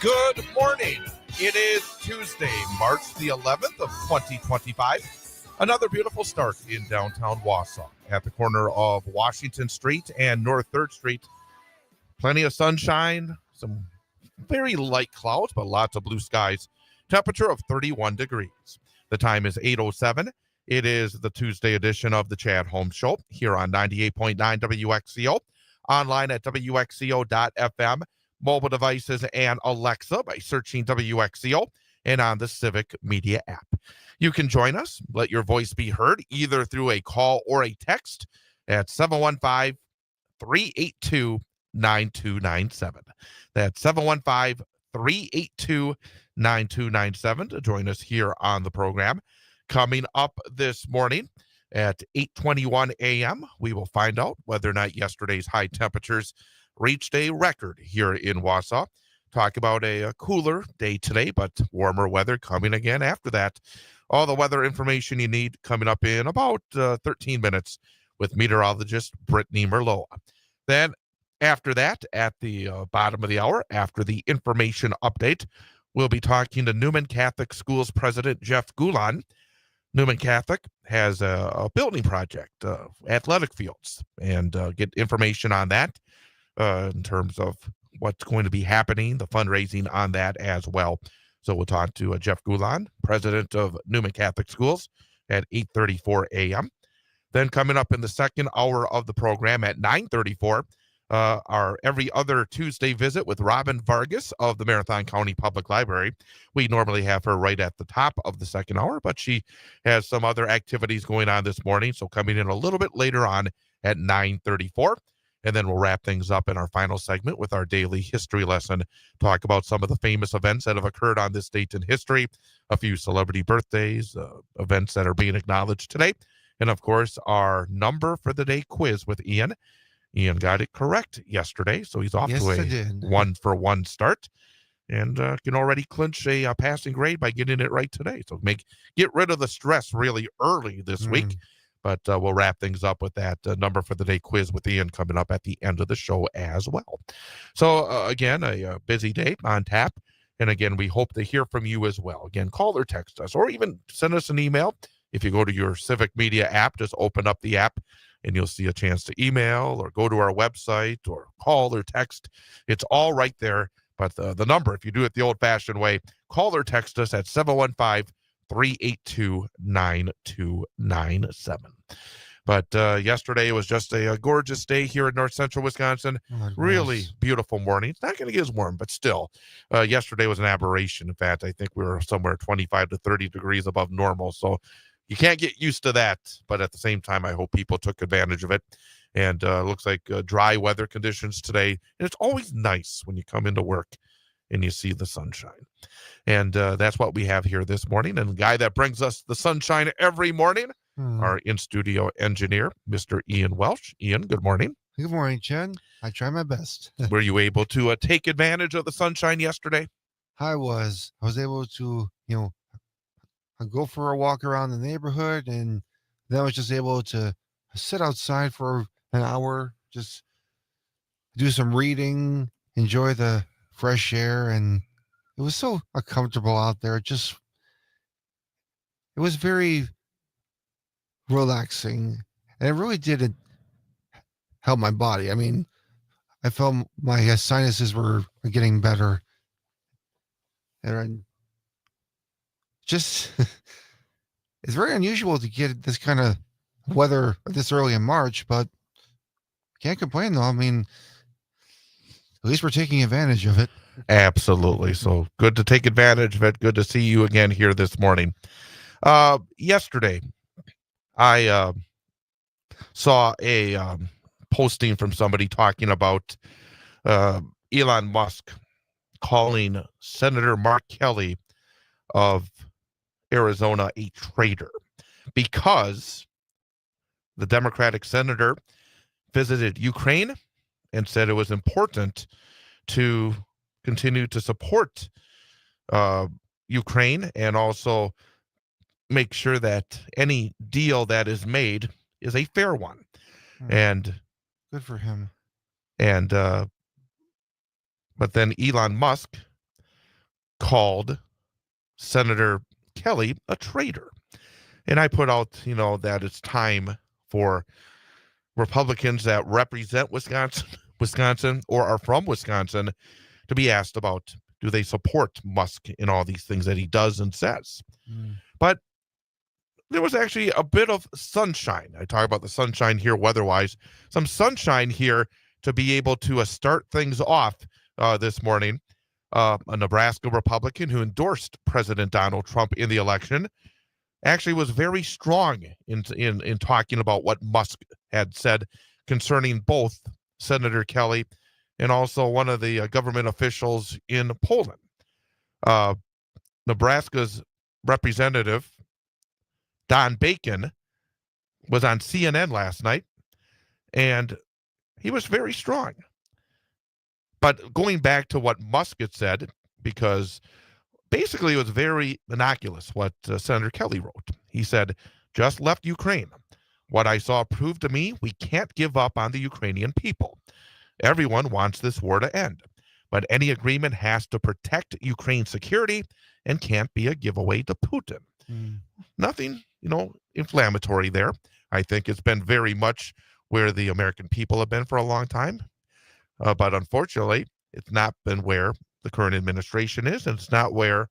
Good morning. It is Tuesday, March the 11th of 2025. Another beautiful start in downtown Wausau at the corner of Washington Street and North 3rd Street. Plenty of sunshine, some very light clouds, but lots of blue skies. Temperature of 31 degrees. The time is 8:07. It is the Tuesday edition of the Chad Holmes Show here on 98.9 WXCO, online at WXCO.FM, mobile devices and Alexa by searching WXCO, and on the Civic Media app. You can join us, let your voice be heard either through a call or a text at 715-382-9297. That's 715-382-9297 to join us here on the program. Coming up this morning at 8:21 a.m., we will find out whether or not yesterday's high temperatures reached a record here in Wausau. Talk about a cooler day today, but warmer weather coming again after that. All the weather information you need coming up in about 13 minutes with meteorologist Brittney Merlot. Then after that, at the bottom of the hour, after the information update, we'll be talking to Newman Catholic School's president, Jeff Gulan. Newman Catholic has a building project, athletic fields, and get information on that. In terms of what's going to be happening, the fundraising on that as well. So we'll talk to Jeff Gulan, president of Newman Catholic Schools, at 8:34 a.m. Then coming up in the second hour of the program at 9:34, our every other Tuesday visit with Robyn Vargas of the Marathon County Public Library. We normally have her right at the top of the second hour, but she has some other activities going on this morning, so coming in a little bit later on at 9:34. And then we'll wrap things up in our final segment with our daily history lesson, talk about some of the famous events that have occurred on this date in history, a few celebrity birthdays, events that are being acknowledged today, and of course, our number for the day quiz with Ian. Ian got it correct yesterday, so he's off to a 1-for-1 start, and can already clinch a passing grade by getting it right today. So get rid of the stress really early this week. But we'll wrap things up with that number for the day quiz with Ian coming up at the end of the show as well. So, again, a busy day on tap. And, again, we hope to hear from you as well. Again, call or text us or even send us an email. If you go to your Civic Media app, just open up the app and you'll see a chance to email or go to our website or call or text. It's all right there. But the number, if you do it the old-fashioned way, call or text us at 715-382-9297. But yesterday was just a gorgeous day here in north central Wisconsin. Really beautiful morning. It's not going to get as warm, but still, yesterday was an aberration. In fact, I think we were somewhere 25 to 30 degrees above normal. So you can't get used to that. But at the same time, I hope people took advantage of it. And looks like dry weather conditions today. And it's always nice when you come into work and you see the sunshine. And that's what we have here this morning. And the guy that brings us the sunshine every morning, our in-studio engineer, Mr. Ian Welsh. Ian, good morning. Good morning, Chen. I try my best. Were you able to take advantage of the sunshine yesterday? I was able to, go for a walk around the neighborhood, and then I was just able to sit outside for an hour, just do some reading, enjoy the fresh air, and it was so comfortable out there. it was very relaxing, and it really did help my body. I mean, I felt my sinuses were getting better, and just it's very unusual to get this kind of weather this early in March, but can't complain though. I mean, at least we're taking advantage of it. Absolutely. So good to take advantage of it. Good to see you again here this morning. Yesterday, I saw a posting from somebody talking about Elon Musk calling Senator Mark Kelly of Arizona a traitor because the Democratic senator visited Ukraine and said it was important to continue to support Ukraine and also make sure that any deal that is made is a fair one. And good for him. And but then Elon Musk called Senator Kelly a traitor. And I put out, that it's time for Republicans that represent Wisconsin or are from Wisconsin to be asked about, do they support Musk in all these things that he does and says? But there was actually a bit of sunshine. I talk about the sunshine here weather-wise. Some sunshine here to be able to start things off this morning. A Nebraska Republican who endorsed President Donald Trump in the election actually was very strong in talking about what Musk had said concerning both Senator Kelly and also one of the government officials in Poland. Nebraska's representative, Don Bacon, was on CNN last night, and he was very strong. But going back to what Musk had said, because basically it was very innocuous what Senator Kelly wrote. He said, just left Ukraine. What I saw proved to me we can't give up on the Ukrainian people. Everyone wants this war to end, but any agreement has to protect Ukraine's security and can't be a giveaway to Putin. Nothing, inflammatory there. I think it's been very much where the American people have been for a long time. But unfortunately, it's not been where the current administration is, and it's not where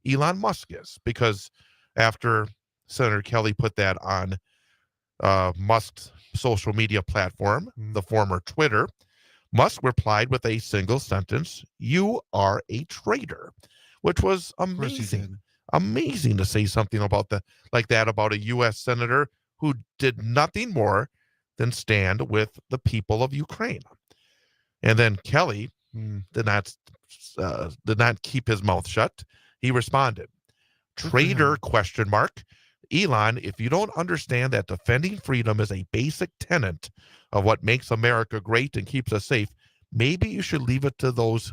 Elon Musk is, because after Senator Kelly put that on Musk's social media platform, the former Twitter, Musk replied with a single sentence, "You are a traitor," which was amazing. Amazing to say something like that about a U.S. senator who did nothing more than stand with the people of Ukraine. And then Kelly did not keep his mouth shut. He responded, "Traitor ? Elon, if you don't understand that defending freedom is a basic tenet of what makes America great and keeps us safe, maybe you should leave it to those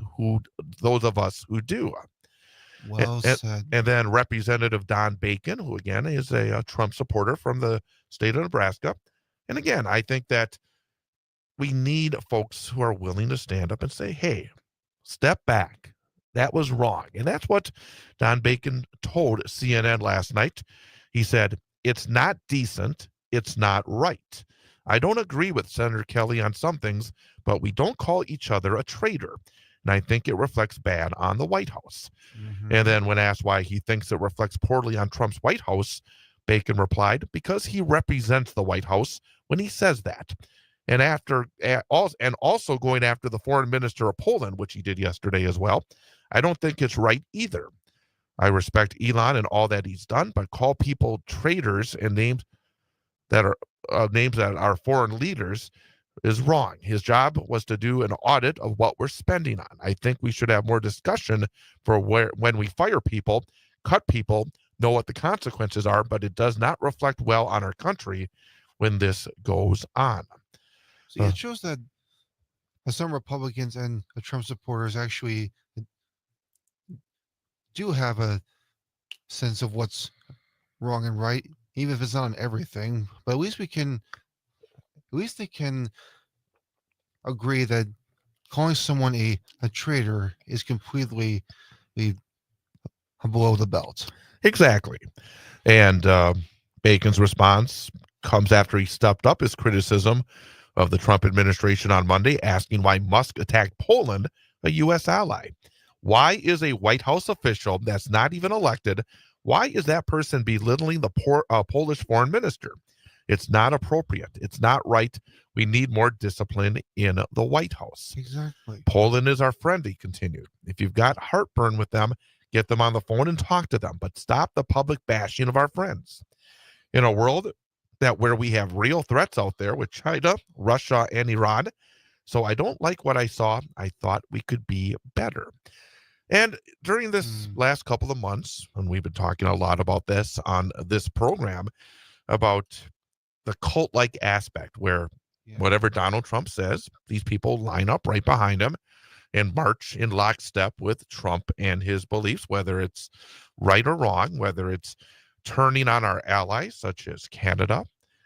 of us who do." Well said. And then Representative Don Bacon, who again is a Trump supporter from the state of Nebraska. And again, I think that we need folks who are willing to stand up and say, hey, step back. That was wrong. And that's what Don Bacon told CNN last night. He said, it's not decent. It's not right. I don't agree with Senator Kelly on some things, but we don't call each other a traitor. And I think it reflects bad on the White House. And then when asked why he thinks it reflects poorly on Trump's White House, Bacon replied, because he represents the White House when he says that. And also going after the foreign minister of Poland, which he did yesterday as well, I don't think it's right either. I respect Elon and all that he's done, but call people traitors and names that are foreign leaders is wrong. His job was to do an audit of what we're spending on. I think we should have more discussion for when we fire people, cut people, know what the consequences are, but it does not reflect well on our country when this goes on. See, it shows that some Republicans and Trump supporters actually do have a sense of what's wrong and right, even if it's not on everything. But at least they can agree that calling someone a traitor is completely below the belt. Exactly. And Bacon's response comes after he stepped up his criticism of the Trump administration on Monday, asking why Musk attacked Poland, a U.S. ally. Why is a White House official that's not even elected, why is that person belittling the Polish foreign minister? It's not appropriate. It's not right. We need more discipline in the White House. Exactly. Poland is our friend, he continued. If you've got heartburn with them, get them on the phone and talk to them, but stop the public bashing of our friends. In a world where we have real threats out there with China, Russia, and Iran. So I don't like what I saw. I thought we could be better. And during this last couple of months, and we've been talking a lot about this on this program, about the cult-like aspect where whatever Donald Trump says, these people line up right behind him and march in lockstep with Trump and his beliefs, whether it's right or wrong, whether it's turning on our allies, such as Canada,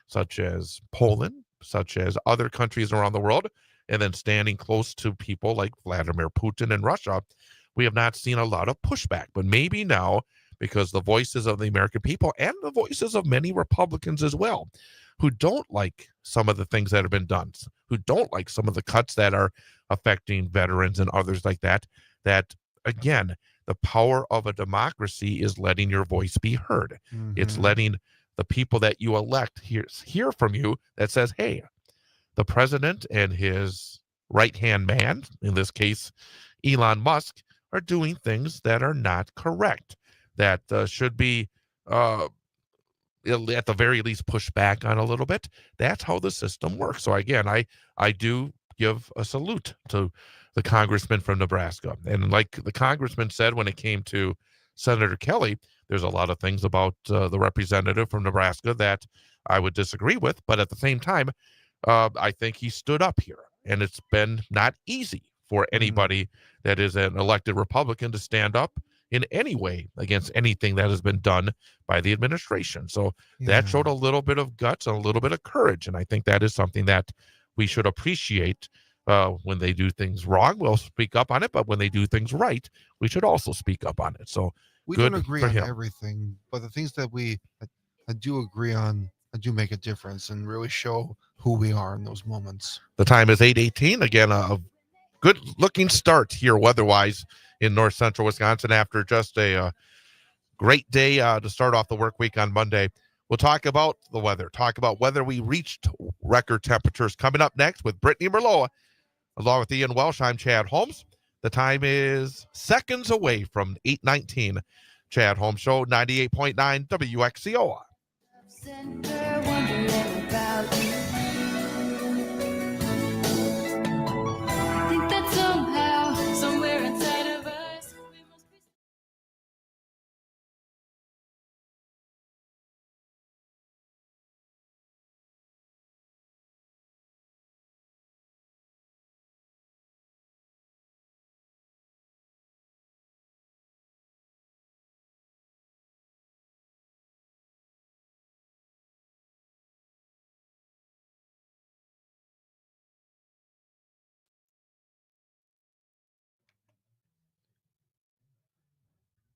such as Poland, such as other countries around the world, and then standing close to people like Vladimir Putin and Russia. We have not seen a lot of pushback, but maybe now, because the voices of the American people and the voices of many Republicans as well, who don't like some of the things that have been done, who don't like some of the cuts that are affecting veterans and others like that, that again, the power of a democracy is letting your voice be heard. It's letting the people that you elect hear from you that says, hey, the president and his right-hand man, in this case, Elon Musk, are doing things that are not correct, that should be, at the very least, pushed back on a little bit. That's how the system works. So again, I do give a salute to the congressman from Nebraska. And like the congressman said when it came to Senator Kelly, there's a lot of things about the representative from Nebraska that I would disagree with. But at the same time, I think he stood up here. And it's been not easy for anybody that is an elected Republican to stand up in any way against anything that has been done by the administration. So that showed a little bit of guts and a little bit of courage. And I think that is something that we should appreciate. When they do things wrong, we'll speak up on it. But when they do things right, we should also speak up on it. So we good don't agree for on him. everything, but the things that I do agree on, I do make a difference and really show who we are in those moments. The time is 8:18. Again, a good looking start here weather-wise in north central Wisconsin after just a great day to start off the work week on Monday. We'll talk about the weather, talk about whether we reached record temperatures coming up next with Brittney Merlot, along with Ian Welsh. I'm Chad Holmes. The time is seconds away from 8:19. Chad Holmes Show, 98.9 WXCO.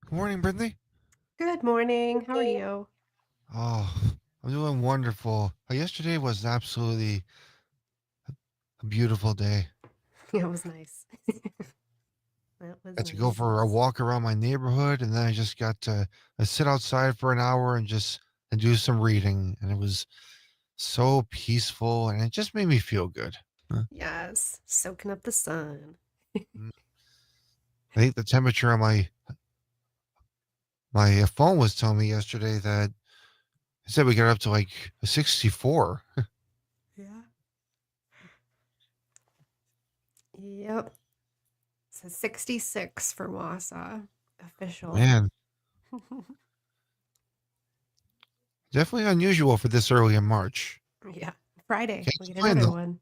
Good morning, Brittney. Good morning. How are you? Oh, I'm doing wonderful. Yesterday was absolutely a beautiful day. Yeah, it was nice. That was Got to go for a walk around my neighborhood, and then I just got to sit outside for an hour and do some reading, and it was so peaceful, and it just made me feel good. Yes, soaking up the sun. I think the temperature on my phone was telling me yesterday that it said we got up to like 64. Yeah. Yep. So 66 for Wausau official. Man, definitely unusual for this early in March. Yeah. Friday. Can't We get complain, another though. one.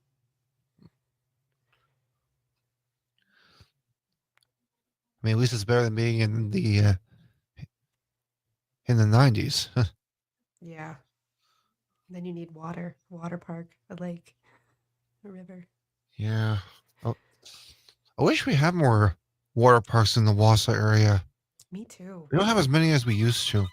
I mean, at least it's better than being in the 90s. Yeah. Then you need water park, a lake, a river. Yeah. Oh, I wish we had more water parks in the Wausau area. Me too. We don't have as many as we used to.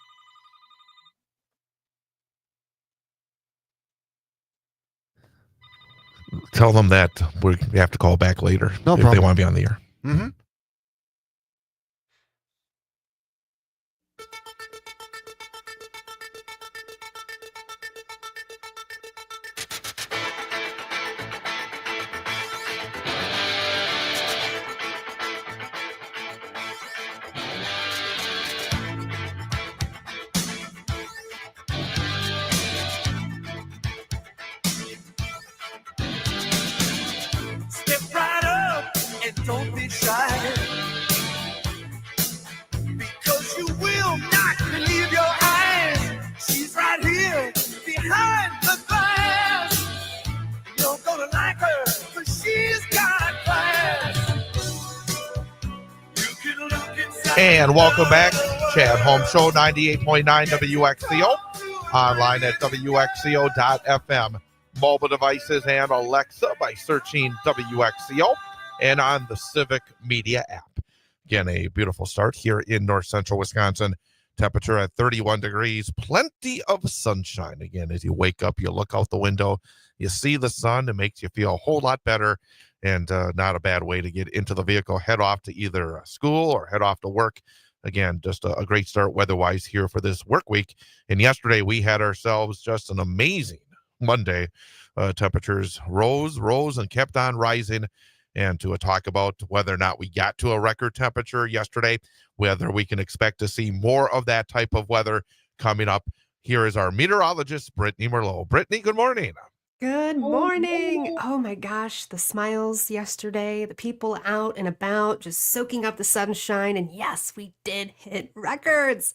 Tell them that we have to call back later No if they problem. want to be on the air. Mm-hmm. Step right up and don't be shy, because you will not believe your eyes. She's right here behind the glass. You're gonna like her, but she's got class. You can look inside. And welcome back. Chad Holmes Show, 98.9 WXCO. Online at WXCO.FM. Mobile devices and Alexa by searching WXCO, and on the Civic Media app. Again, a beautiful start here in north central Wisconsin. Temperature at 31 degrees. Plenty of sunshine. Again, as you wake up, you look out the window, you see the sun. It makes you feel a whole lot better, and not a bad way to get into the vehicle, head off to either school or head off to work. Again, just a great start weather-wise here for this work week. And yesterday we had ourselves just an amazing Monday. Temperatures rose, and kept on rising. And to talk about whether or not we got to a record temperature yesterday, whether we can expect to see more of that type of weather coming up, here is our meteorologist, Brittney Merlot. Brittney, good morning. Good morning. Oh my gosh, the smiles yesterday, the people out and about just soaking up the sunshine. And yes, we did hit records.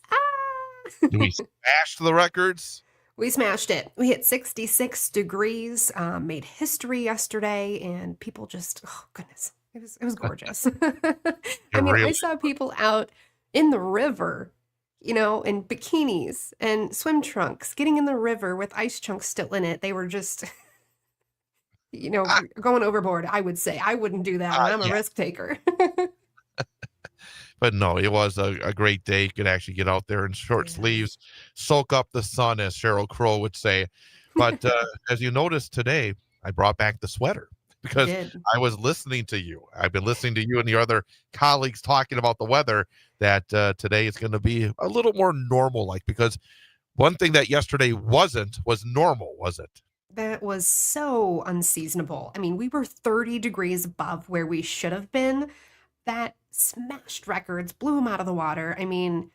We smashed the records. We smashed it. We hit 66 degrees, made history yesterday, and people just, oh goodness, it was gorgeous. I mean, I saw people out in the river, in bikinis and swim trunks, getting in the river with ice chunks still in it. They were just, going overboard, I would say. I wouldn't do that. I'm a risk taker. But no, it was a great day. You could actually get out there in short sleeves, soak up the sun, as Sheryl Crow would say. But as you noticed today, I brought back the sweater because I was listening to you. I've been listening to you and your other colleagues talking about the weather, that today is going to be a little more normal-like, because one thing that yesterday was normal, was it? That was so unseasonable. I mean, we were 30 degrees above where we should have been. That smashed records, blew them out of the water. I mean,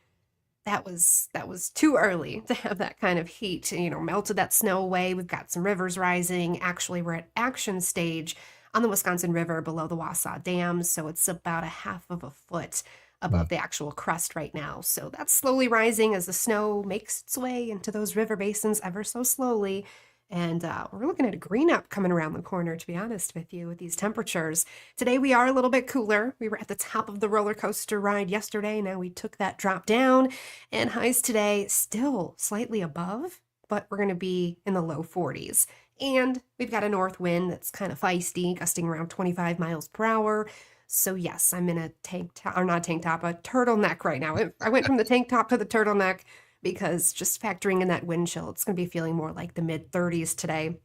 that was too early to have that kind of heat. Melted that snow away. We've got some rivers rising. Actually, we're at action stage on the Wisconsin River below the Wausau Dam, so it's about a half of a foot above the actual crest right now. So that's slowly rising as the snow makes its way into those river basins ever so slowly. And we're looking at a green up coming around the corner, to be honest with you, with these temperatures. Today we are a little bit cooler. We were at the top of the roller coaster ride yesterday. Now we took that drop down, and highs today still slightly above, but we're going to be in the low 40s. And we've got a north wind that's kind of feisty, gusting around 25 miles per hour. So yes, I'm in a turtleneck right now. I went from the tank top to the turtleneck, because just factoring in that wind chill, it's going to be feeling more like the mid-30s today.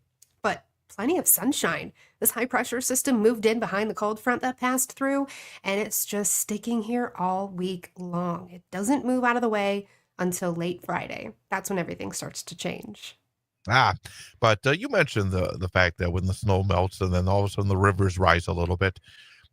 But plenty of sunshine. This high-pressure system moved in behind the cold front that passed through, and it's just sticking here all week long. It doesn't move out of the way until late Friday. That's when everything starts to change. But you mentioned the fact that when the snow melts and then all of a sudden the rivers rise a little bit,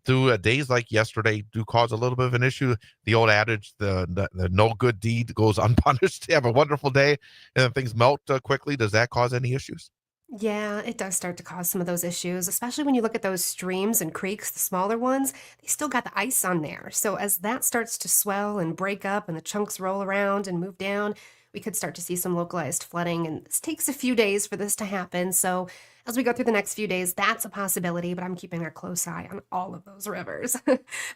do days like yesterday do cause a little bit of an issue? The old adage, the no good deed goes unpunished. You have a wonderful day and then things melt quickly. Does that cause any issues? Yeah, it does start to cause some of those issues, especially when you look at those streams and creeks, the smaller ones, they still got the ice on there. So as that starts to swell and break up and the chunks roll around and move down, we could start to see some localized flooding. And this takes a few days for this to happen. So as we go through the next few days, that's a possibility, but I'm keeping a close eye on all of those rivers.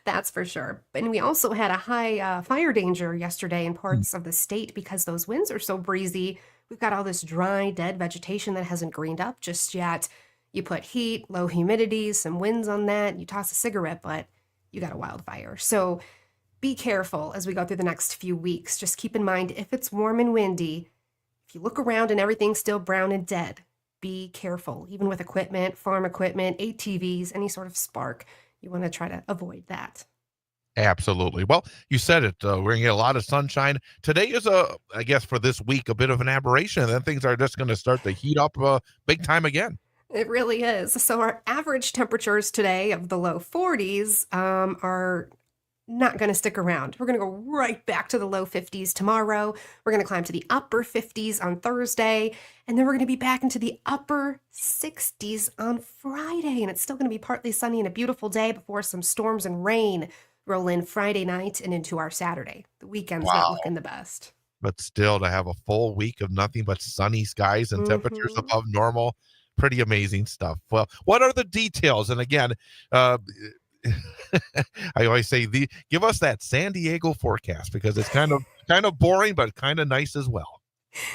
That's for sure. And we also had a high fire danger yesterday in parts of the state because those winds are so breezy. We've got all this dry, dead vegetation that hasn't greened up just yet. You put heat, low humidity, some winds on that, you toss a cigarette butt, you got a wildfire. So be careful as we go through the next few weeks. Just keep in mind, if it's warm and windy, if you look around and everything's still brown and dead, be careful, even with equipment, farm equipment, ATVs, any sort of spark. You want to try to avoid that. Absolutely. Well, you said it. We're going to get a lot of sunshine. Today is, I guess, for this week, a bit of an aberration. And then things are just going to start to heat up big time again. It really is. So our average temperatures today of the low 40s are not going to stick around. We're going to go right back to the low 50s tomorrow. We're going to climb to the upper 50s on Thursday, and then we're going to be back into the upper 60s on Friday. And it's still going to be partly sunny and a beautiful day before some storms and rain roll in Friday night and into our Saturday. The weekend's not Wow. looking the best. But still, to have a full week of nothing but sunny skies and temperatures Mhm. above normal, pretty amazing stuff. Well, what are the details? And again, uh, I always say, give us that San Diego forecast, because it's kind of boring, but kind of nice as well.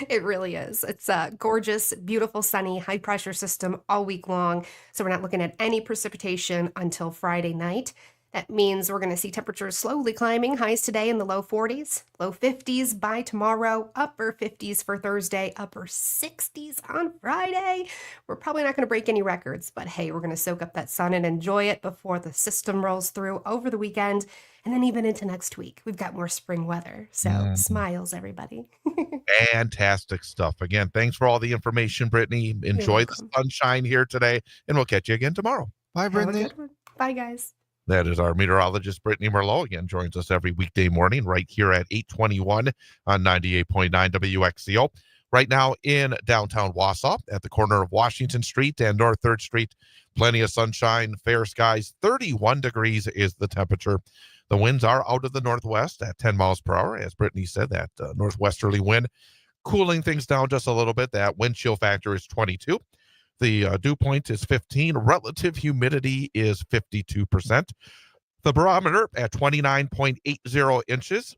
It really is. It's a gorgeous, beautiful, sunny, high pressure system all week long. So we're not looking at any precipitation until Friday night. That means we're going to see temperatures slowly climbing, highs today in the low 40s, low 50s by tomorrow, upper 50s for Thursday, upper 60s on Friday. We're probably not going to break any records, but hey, we're going to soak up that sun and enjoy it before the system rolls through over the weekend and then even into next week. We've got more spring weather. So smiles, everybody. Fantastic stuff. Again, thanks for all the information, Brittany. You're Enjoy the welcome. sunshine here today, and we'll catch you again tomorrow. Bye, Have a Brittany. good one. Bye, guys. That is our meteorologist, Brittney Merlot. Again, joins us every weekday morning right here at 8:21 on 98.9 WXCO. Right now in downtown Wausau at the corner of Washington Street and North 3rd Street. Plenty of sunshine, fair skies. 31 degrees is the temperature. The winds are out of the northwest at 10 miles per hour. As Brittany said, that northwesterly wind cooling things down just a little bit. That wind chill factor is 22. The dew point is 15. Relative humidity is 52%. The barometer at 29.80 inches.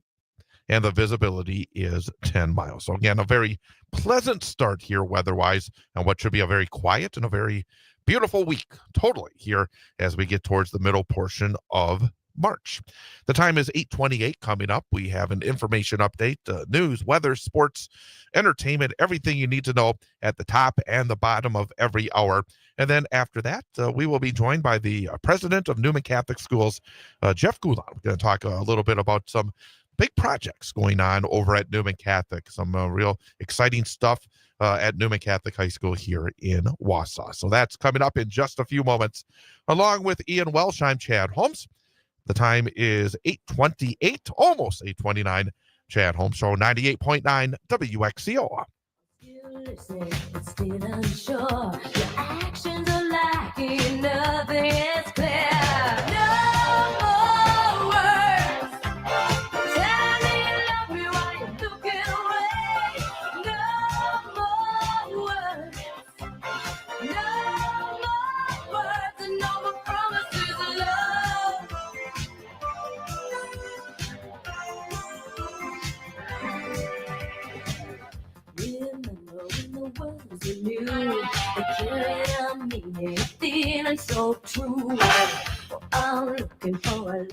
And the visibility is 10 miles. So again, a very pleasant start here weather-wise, and what should be a very quiet and a very beautiful week totally here as we get towards the middle portion of March. The time is 8:28. Coming up, we have an information update, news, weather, sports, entertainment, everything you need to know at the top and the bottom of every hour. And then after that, we will be joined by the president of Newman Catholic Schools, Jeff Gulan. We're going to talk a little bit about some big projects going on over at Newman Catholic, some real exciting stuff at Newman Catholic High School here in Wausau. So that's coming up in just a few moments. Along with Ian Welsh, I'm Chad Holmes. The time is 8:28, almost 8:29. Chad Holmes Show, 98.9 WXCO. Still listening, but still unsure. Your actions are lacking, nothing is clear. No more words. Tell me you love me while you're looking away. No more words. No more words and no more promises of love. Remember when the words were new, they carried a meaning, feeling so true. I'm looking for a long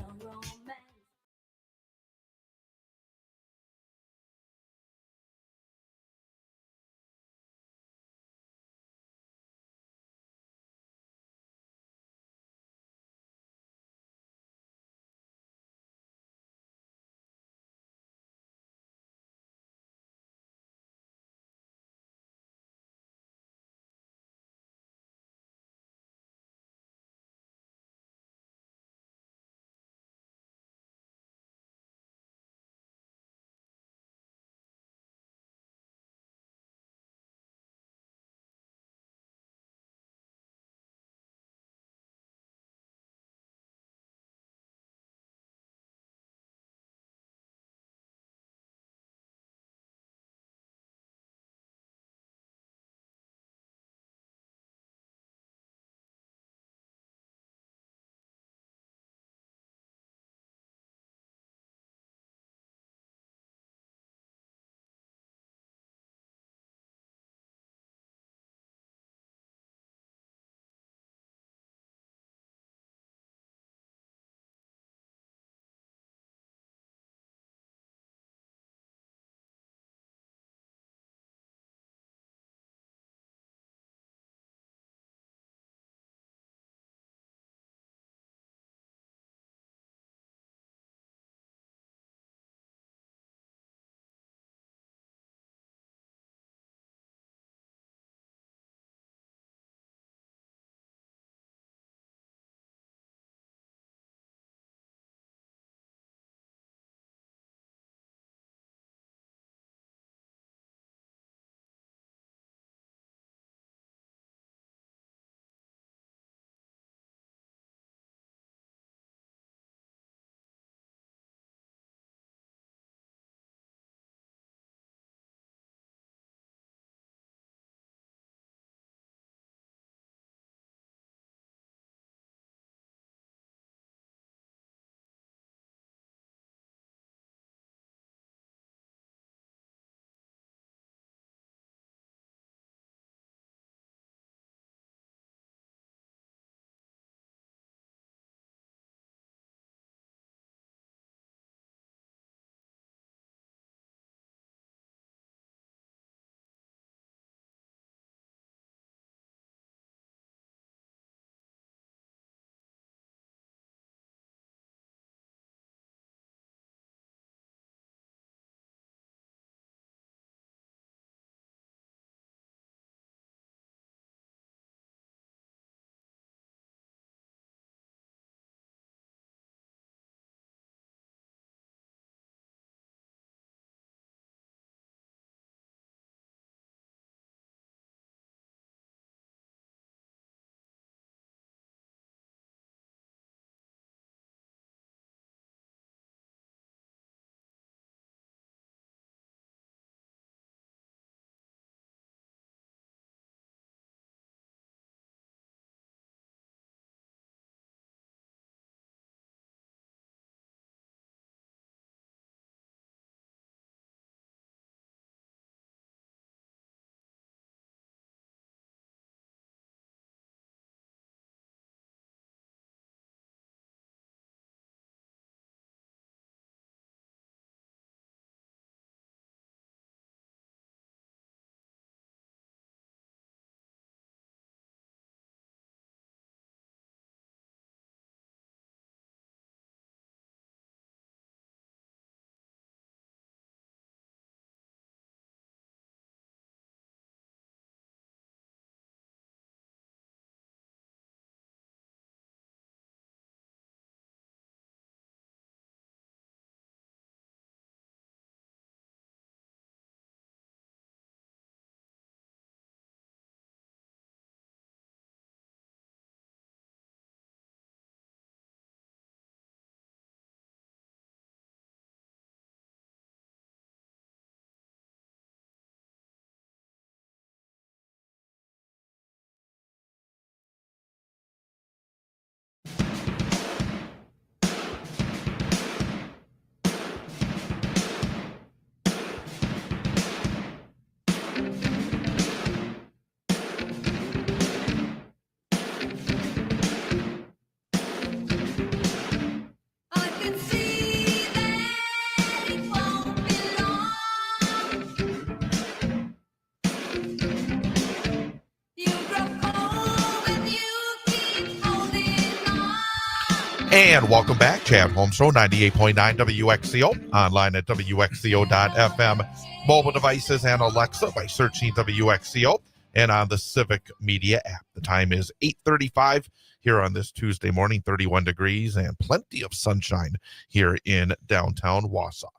And welcome back, Chad Holmes Show, 98.9 WXCO, online at WXCO.FM, mobile devices and Alexa by searching WXCO, and on the Civic Media app. The time is 8:35 here on this Tuesday morning, 31 degrees and plenty of sunshine here in downtown Wausau.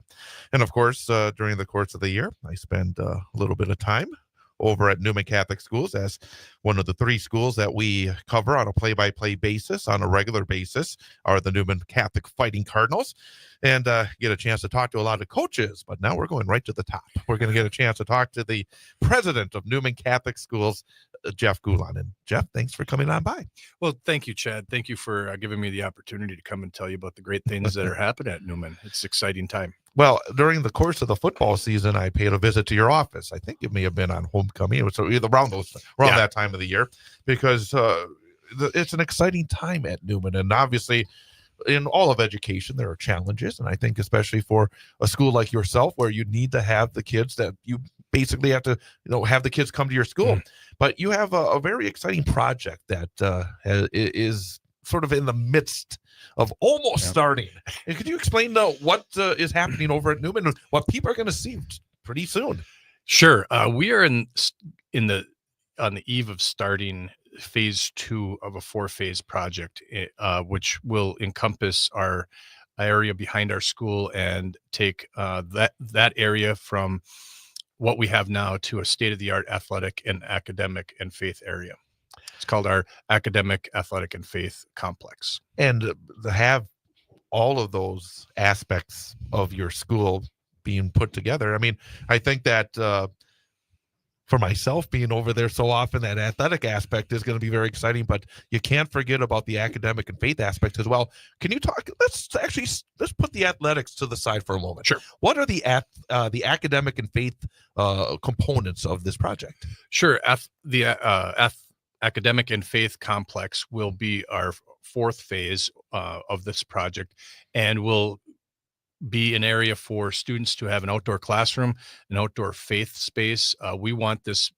And of course, during the course of the year, I spend a little bit of time over at Newman Catholic Schools as one of the three schools that we cover on a play-by-play basis on a regular basis are the Newman Catholic Fighting Cardinals, and get a chance to talk to a lot of coaches. But now we're going right to the top. We're going to get a chance to talk to the president of Newman Catholic Schools, Jeff Gulan. And Jeff, thanks for coming on by. Well, thank you, Chad. Thank you for giving me the opportunity to come and tell you about the great things that are happening at Newman. It's an exciting time. Well, during the course of the football season, I paid a visit to your office. I think it may have been on homecoming. It was either around that time of the year, because it's an exciting time at Newman. And obviously, in all of education, there are challenges. And I think especially for a school like yourself, where you need to have the kids that you basically have to, have the kids come to your school. But you have a very exciting project that is sort of in the midst of almost starting. And could you explain what is happening over at Newman and what people are going to see pretty soon? Sure. We are on the eve of starting phase 2 of a 4-phase project, which will encompass our area behind our school and take that area from what we have now to a state-of-the-art athletic and academic and faith area. It's called our Academic, Athletic, and Faith Complex. And to have all of those aspects of your school being put together, I mean, I think that for myself, being over there so often, that athletic aspect is going to be very exciting, but you can't forget about the academic and faith aspect as well. Can you talk? Let's put the athletics to the side for a moment. Sure. What are the academic and faith components of this project? Sure. The Academic and Faith Complex will be our 4th phase of this project, and will be an area for students to have an outdoor classroom, an outdoor faith space. We want this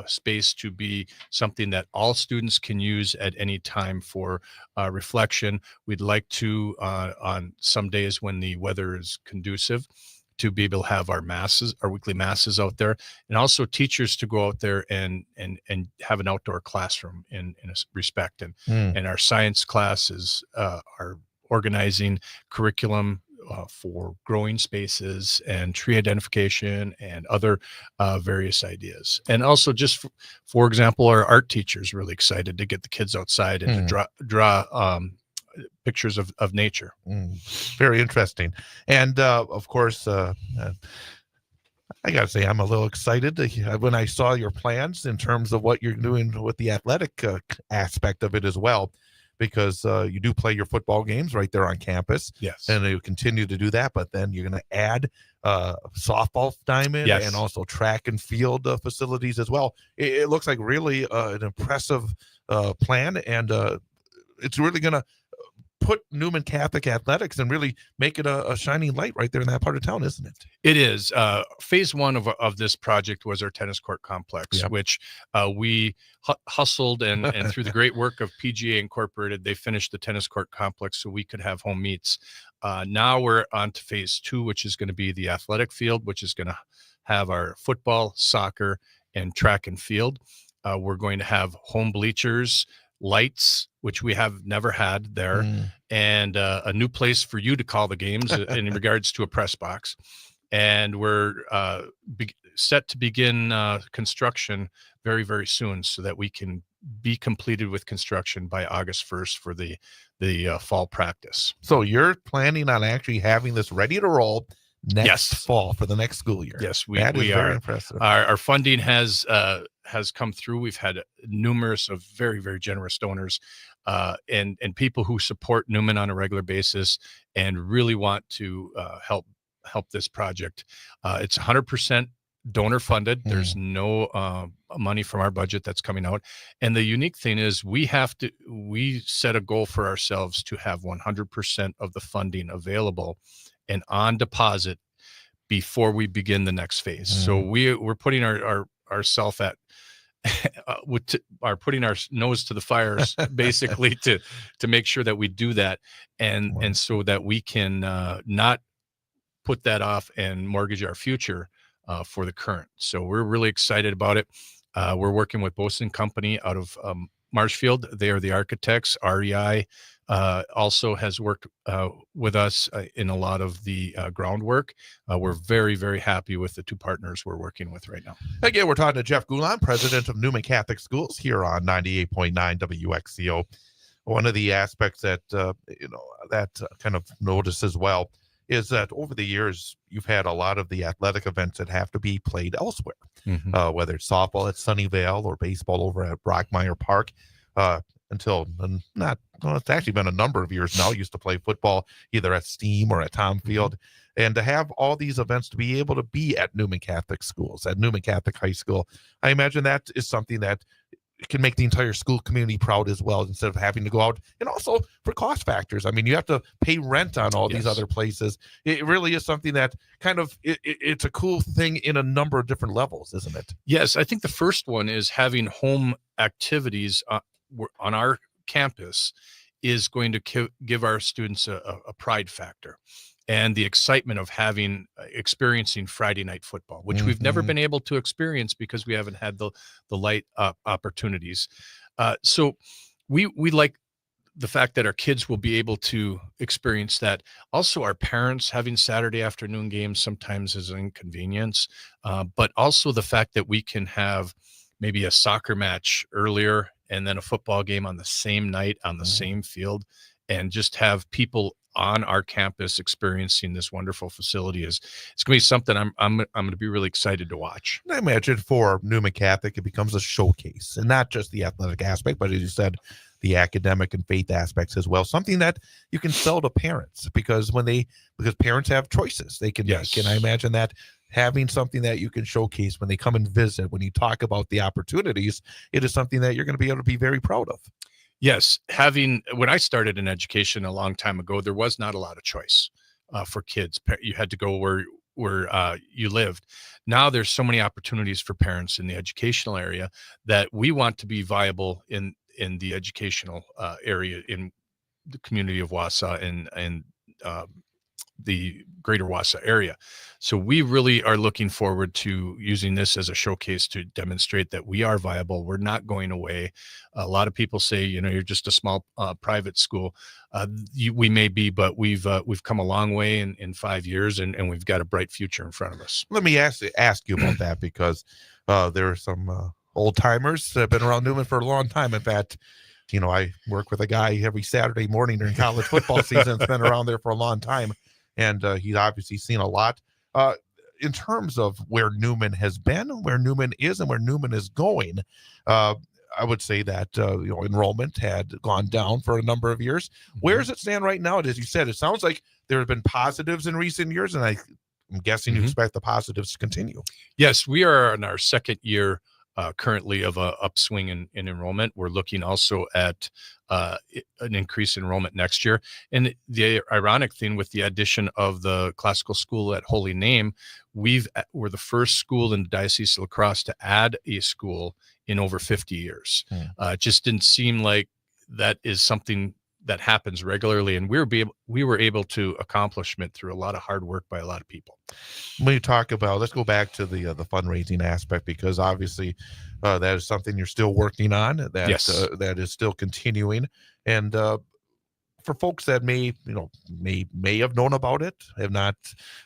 space to be something that all students can use at any time for reflection. We'd like to, on some days when the weather is conducive, to be able to have our weekly masses out there, and also teachers to go out there and have an outdoor classroom in a respect. And our science classes are organizing curriculum for growing spaces and tree identification and other various ideas. And also, just for example, our art teachers really excited to get the kids outside and to draw pictures of nature. Very interesting. And of course, I gotta say, I'm a little excited when I saw your plans in terms of what you're doing with the athletic aspect of it as well, because you do play your football games right there on campus. Yes. And you continue to do that, but then you're going to add softball diamond and also track and field facilities as well. It looks like really an impressive plan, and it's really going to put Newman Catholic athletics and really make it a shining light right there in that part of town, isn't it? It is. Phase 1 of this project was our tennis court complex, which we hustled and through the great work of PGA Incorporated, they finished the tennis court complex so we could have home meets. Now we're on to phase 2, which is going to be the athletic field, which is going to have our football, soccer, and track and field. We're going to have home bleachers, lights, which we have never had there, and a new place for you to call the games in regards to a press box. And we're set to begin construction very, very soon, so that we can be completed with construction by August 1st for the fall practice. So you're planning on actually having this ready to roll next fall for the next school year? Yes, we are. Very impressive. Our funding has come through. We've had numerous of very, very generous donors and people who support Newman on a regular basis and really want to help this project. It's 100% donor funded. There's no money from our budget that's coming out. And the unique thing is we set a goal for ourselves to have 100% of the funding available and on deposit before we begin the next phase. So we're putting ourselves are putting our nose to the fires basically to make sure that we do that, and so that we can not put that off and mortgage our future for the current. So we're really excited about it. We're working with Boson Company out of Marshfield. They are the architects. REI also has worked with us in a lot of the groundwork. We're very, very happy with the two partners we're working with right now. Again, we're talking to Jeff Gulan, president of Newman Catholic Schools, here on 98.9 WXCO. One of the aspects that that kind of notice as well is that over the years you've had a lot of the athletic events that have to be played elsewhere, whether it's softball at Sunnyvale or baseball over at Brockmeyer Park. It's actually been a number of years now. I used to play football either at Steam or at Tom Field, and to have all these events to be able to be at Newman Catholic Schools, at Newman Catholic High School, I imagine that is something that can make the entire school community proud as well, instead of having to go out. And also for cost factors, I mean, you have to pay rent on all these other places. It really is something that kind of it's a cool thing in a number of different levels, isn't it? Yes, I think the first one is having home activities on our campus is going to give our students a pride factor, and the excitement of experiencing Friday night football, which we've never been able to experience because we haven't had the light opportunities. So we like the fact that our kids will be able to experience that. Also, our parents having Saturday afternoon games sometimes is an inconvenience, but also the fact that we can have maybe a soccer match earlier and then a football game on the same night on the same field, and just have people on our campus experiencing this wonderful facility it's going to be something I'm going to be really excited to watch. I imagine for Newman Catholic, it becomes a showcase, and not just the athletic aspect, but as you said, the academic and faith aspects as well. Something that you can sell to parents, because parents have choices they can make. And I imagine that having something that you can showcase when they come and visit, when you talk about the opportunities, it is something that you're going to be able to be very proud of. Yes, when I started in education a long time ago, there was not a lot of choice for kids. You had to go where you lived. Now there's so many opportunities for parents in the educational area that we want to be viable in the educational area in the community of Wausau and the greater Wausau area. So we really are looking forward to using this as a showcase to demonstrate that we are viable. We're not going away. A lot of people say, you're just a small private school. We may be, but we've come a long way in 5 years, and we've got a bright future in front of us. Let me ask you about that, because there are some old timers that have been around Newman for a long time. In fact, I work with a guy every Saturday morning during college football season. It's been around there for a long time, and he's obviously seen a lot. In terms of where Newman has been, where Newman is, and where Newman is going, I would say that enrollment had gone down for a number of years. Where does it stand right now? As you said, it sounds like there have been positives in recent years, and I'm guessing you expect the positives to continue. Yes, we are in our second year currently of a upswing in enrollment. We're looking also at an increased enrollment next year. And the ironic thing with the addition of the classical school at Holy Name, we're the first school in the Diocese of La Crosse to add a school in over 50 years. It just didn't seem like that is something that happens regularly, and we were able to accomplish it through a lot of hard work by a lot of people. When you talk about, let's go back to the fundraising aspect, because obviously that is something you're still working on. That is still continuing, and for folks that may have known about it, have not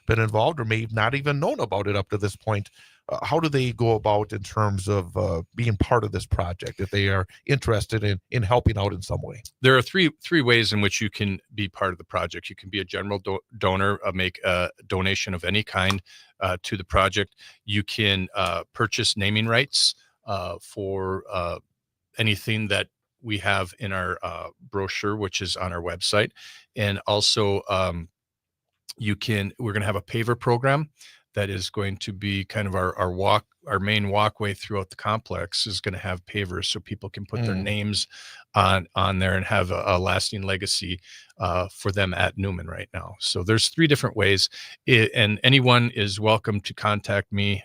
been involved, or may not even known about it up to this point, how do they go about in terms of being part of this project if they are interested in helping out in some way? There are three ways in which you can be part of the project. You can be a general donor, make a donation of any kind to the project. You can purchase naming rights for anything that we have in our brochure, which is on our website. And also we're going to have a paver program that is going to be kind of our main walkway throughout the complex is going to have pavers so people can put their names on there and have a lasting legacy for them at Newman right now. So there's 3 different ways, and anyone is welcome to contact me.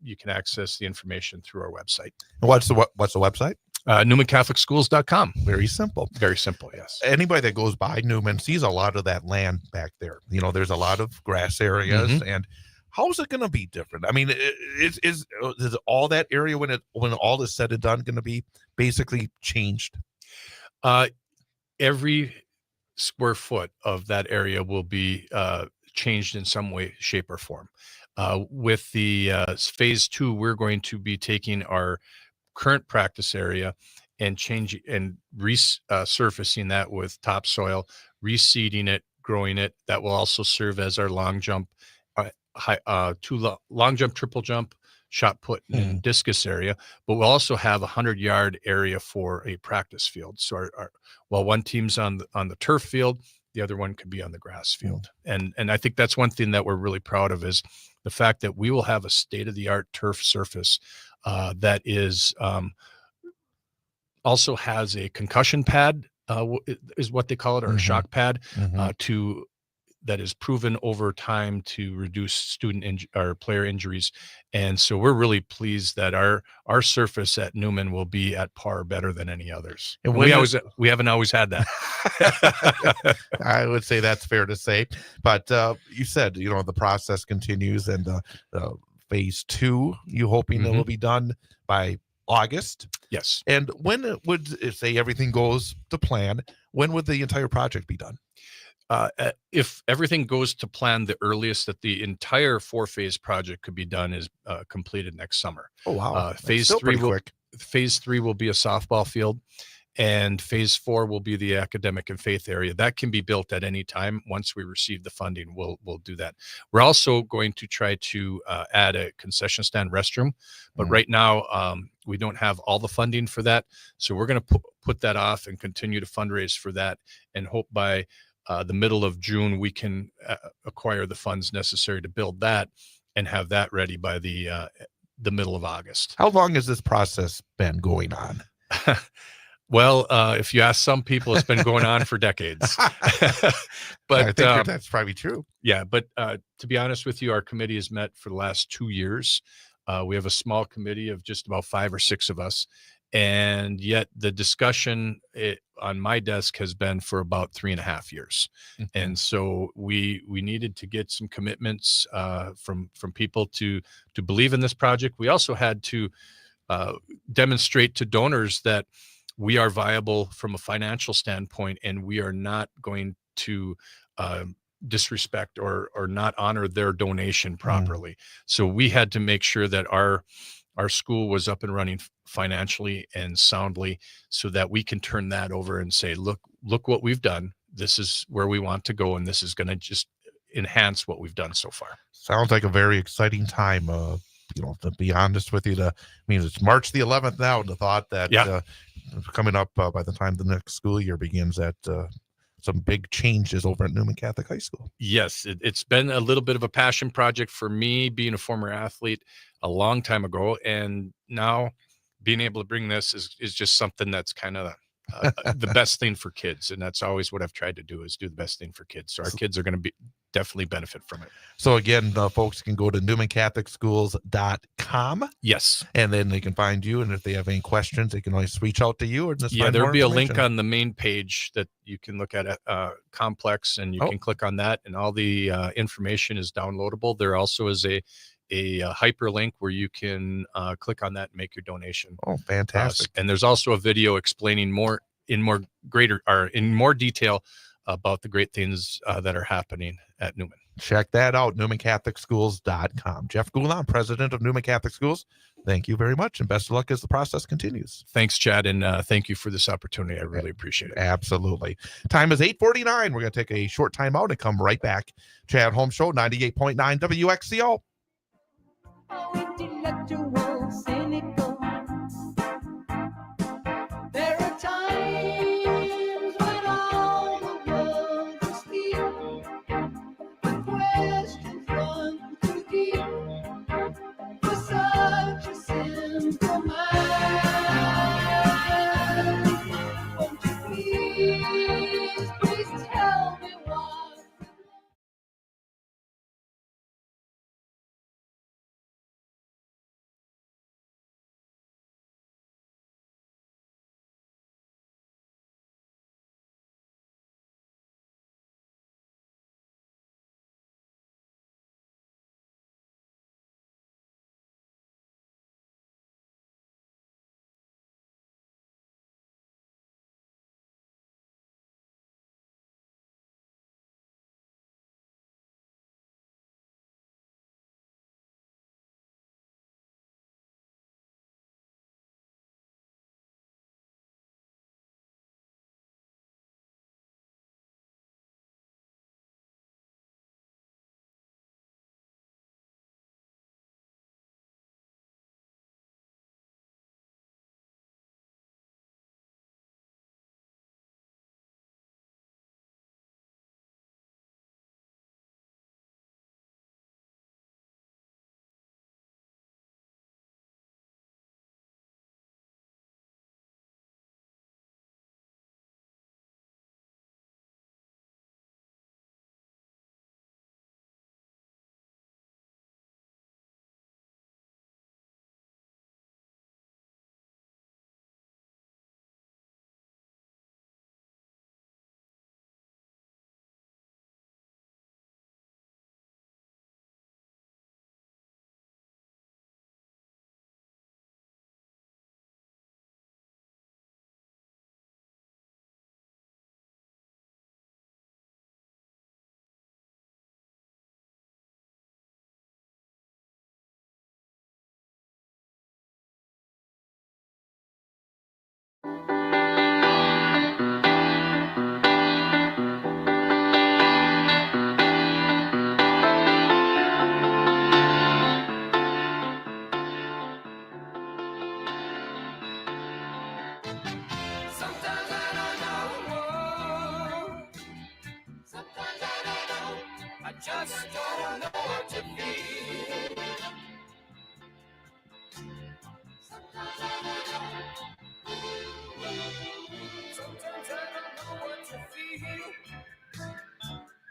You can access the information through our website. What's the website? NewmanCatholicSchools.com. Very simple. Very simple, yes. Anybody that goes by Newman sees a lot of that land back there. You know, there's a lot of grass areas, and how's it going to be different? I mean, is all that area when all is said and done going to be basically changed? Every square foot of that area will be changed in some way, shape, or form. With the phase 2, we're going to be taking our current practice area and changing and resurfacing that with topsoil, reseeding it, growing it. That will also serve as our long jump, long jump, triple jump, shot put, and discus area. But we'll also have 100-yard area for a practice field. So while one team's on the turf field, the other one could be on the grass field. And I think that's one thing that we're really proud of is the fact that we will have a state-of-the-art turf surface that is also has a concussion pad, is what they call it, or a shock pad, that is proven over time to reduce or player injuries. And so we're really pleased that our surface at Newman will be at par, better than any others. And we haven't always had that. I would say that's fair to say. But you said, you know, the process continues, and phase 2, you hoping it will be done by August? Yes. And when if say everything goes to plan, when would the entire project be done? If everything goes to plan, the earliest that the entire 4-phase project could be done is completed next summer. Oh, wow. Phase 3 will be a softball field, and phase 4 will be the academic and faith area. That can be built at any time. Once we receive the funding, we'll do that. We're also going to try to add a concession stand restroom, but right now we don't have all the funding for that. So we're going to put that off and continue to fundraise for that, and hope by the middle of June, we can acquire the funds necessary to build that and have that ready by the middle of August. How long has this process been going on? Well, if you ask some people, it's been going on for decades. But I think that's probably true. Yeah, but to be honest with you, our committee has met for the last 2 years. We have a small committee of just about 5 or 6 of us. And yet the discussion on my desk has been for about 3.5 years. And so we needed to get some commitments from people to believe in this project. We also had to demonstrate to donors that we are viable from a financial standpoint, and we are not going to disrespect or not honor their donation properly. So we had to make sure that our school was up and running financially and soundly, so that we can turn that over and say, look what we've done. This is where we want to go, and this is going to just enhance what we've done so far. Sounds like a very exciting time. You know, to be honest with you, it's March the 11th now, and the thought that coming up by the time the next school year begins, that some big changes over at Newman Catholic High School. Yes, it's been a little bit of a passion project for me, being a former athlete a long time ago, and now being able to bring this is just something that's kind of the best thing for kids. And that's always what I've tried to do, is do the best thing for kids. So our kids are going to definitely benefit from it. So again, folks can go to NewmanCatholicSchools.com. Yes. And then they can find you. And if they have any questions, they can always reach out to you. Or just there'll be a link on the main page that you can look at Complex, and you can click on that, and all the information is downloadable. There also is a hyperlink where you can click on that and make your donation. Oh, fantastic. And there's also a video explaining in more detail about the great things that are happening at Newman. Check that out, NewmanCatholicSchools.com. Jeff Gulan, president of Newman Catholic Schools, thank you very much, and best of luck as the process continues. Thanks, Chad, and thank you for this opportunity. I really appreciate it. Absolutely. Time is 8:49. We're going to take a short time out and come right back. Chad Holmes Show, 98.9 WXCO. Oh, intellectual, cynical. There are times when all the world is still. The questions run too deep. just don't know what to feel. Sometimes I don't know what to feel.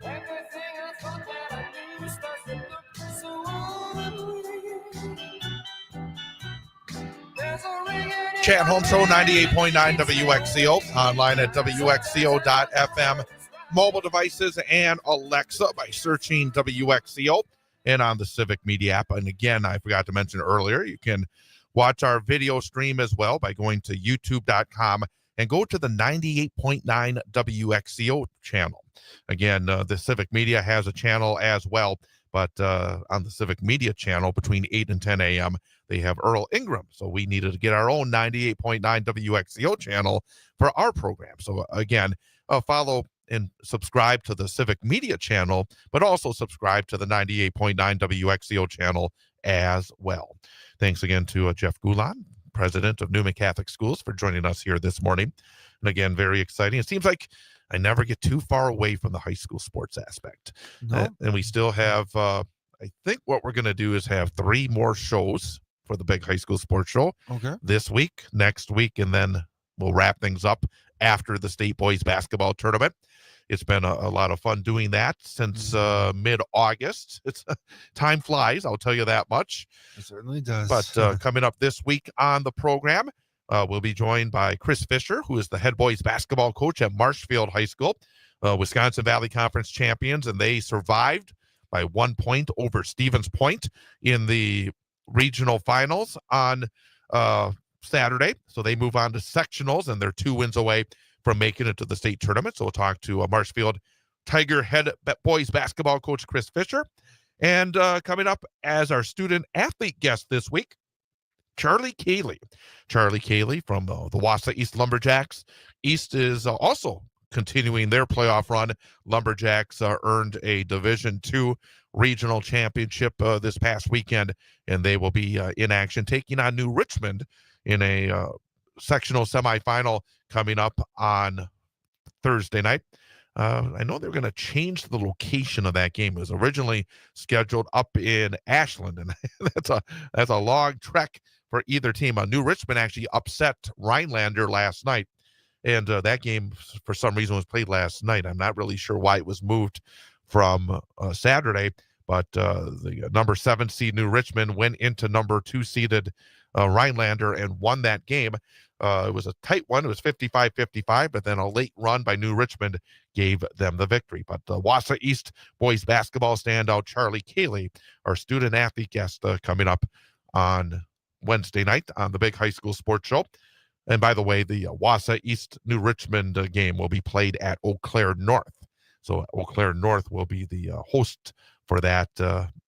Everything I thought that I knew starts to look so unreal. There's a ring in Chat Home Show 98.9 WXCO, online at WXCO.FM, mobile devices and Alexa by searching WXCO, and on the Civic Media app. And again, I forgot to mention earlier, you can watch our video stream as well by going to youtube.com and go to the 98.9 WXCO channel. Again, the Civic Media has a channel as well, but on the Civic Media channel between 8 and 10 a.m., they have Earl Ingram. So we needed to get our own 98.9 WXCO channel for our program. So again, follow and subscribe to the Civic Media channel, but also subscribe to the 98.9 WXCO channel as well. Thanks again to Jeff Gulan, president of Newman Catholic Schools, for joining us here this morning. And again, very exciting. It seems like I never get too far away from the high school sports aspect. No. And we still have, I think what we're going to do is have 3 more shows for the big high school sports show Okay. this week, next week, and then we'll wrap things up after the state boys basketball tournament. It's been a lot of fun doing that since mid-August. It's time flies, I'll tell you that much. It certainly does. But coming up this week on the program, we'll be joined by Chris Fisher, who is the head boys basketball coach at Marshfield High School, Wisconsin Valley Conference champions, and they survived by 1 point over Stevens Point in the regional finals on Saturday. So they move on to sectionals, and they're 2 wins away from making it to the state tournament. So we'll talk to Marshfield Tiger head boys basketball coach Chris Fisher. And coming up as our student athlete guest this week, Charlie Cayley. Charlie Cayley from the Wausau East Lumberjacks. East is also continuing their playoff run. Lumberjacks earned a Division II regional championship this past weekend, and they will be in action taking on New Richmond in a sectional semifinal coming up on Thursday night. I know they're going to change the location of that game. It was originally scheduled up in Ashland, and that's a long trek for either team. New Richmond actually upset Rhinelander last night, and that game for some reason was played last night. I'm not really sure why it was moved from Saturday, but the number 7 seed New Richmond went into number 2 seeded Rhinelander and won that game. It was a tight one. It was 55-55, but then a late run by New Richmond gave them the victory. But the Wausau East boys basketball standout Charlie Cayley, our student athlete guest, coming up on Wednesday night on the big high school sports show. And by the way, the Wausau East New Richmond game will be played at Eau Claire North. So Eau Claire North will be the host for that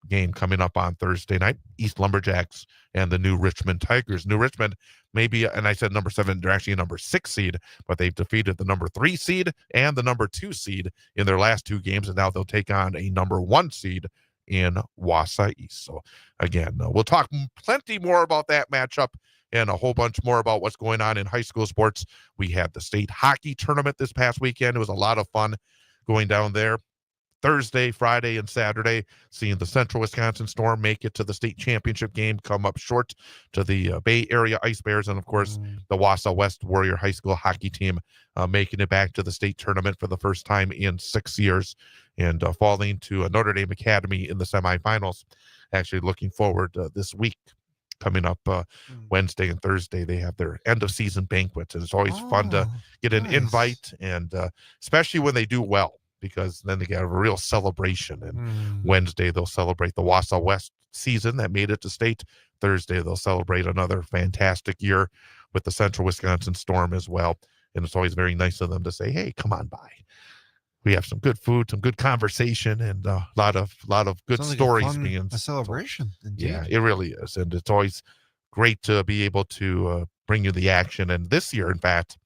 game coming up on Thursday night. East Lumberjacks and the New Richmond Tigers. New Richmond, maybe, and I said number 7, they're actually a number 6 seed, but they've defeated the number 3 seed and the number 2 seed in their last 2 games, and now they'll take on a number 1 seed in Wausau East. So again, we'll talk plenty more about that matchup and a whole bunch more about what's going on in high school sports. We had the state hockey tournament this past weekend. It was a lot of fun going down there. Thursday, Friday, and Saturday, seeing the Central Wisconsin Storm make it to the state championship game, come up short to the Bay Area Ice Bears, and of course, the Wausau West Warrior High School hockey team making it back to the state tournament for the first time in 6 years, and falling to Notre Dame Academy in the semifinals. Actually looking forward this week. Coming up Wednesday and Thursday, they have their end of season banquets, and it's always fun to get an invite, and especially when they do well, because then they get a real celebration. And Wednesday they'll celebrate the Wausau West season that made it to state. Thursday they'll celebrate another fantastic year with the Central Wisconsin Storm as well. And it's always very nice of them to say, "Hey, come on by. We have some good food, some good conversation, and a lot of good Sounds like stories a being celebration. Indeed. Yeah, it really is. And it's always great to be able to bring you the action. And this year, in fact,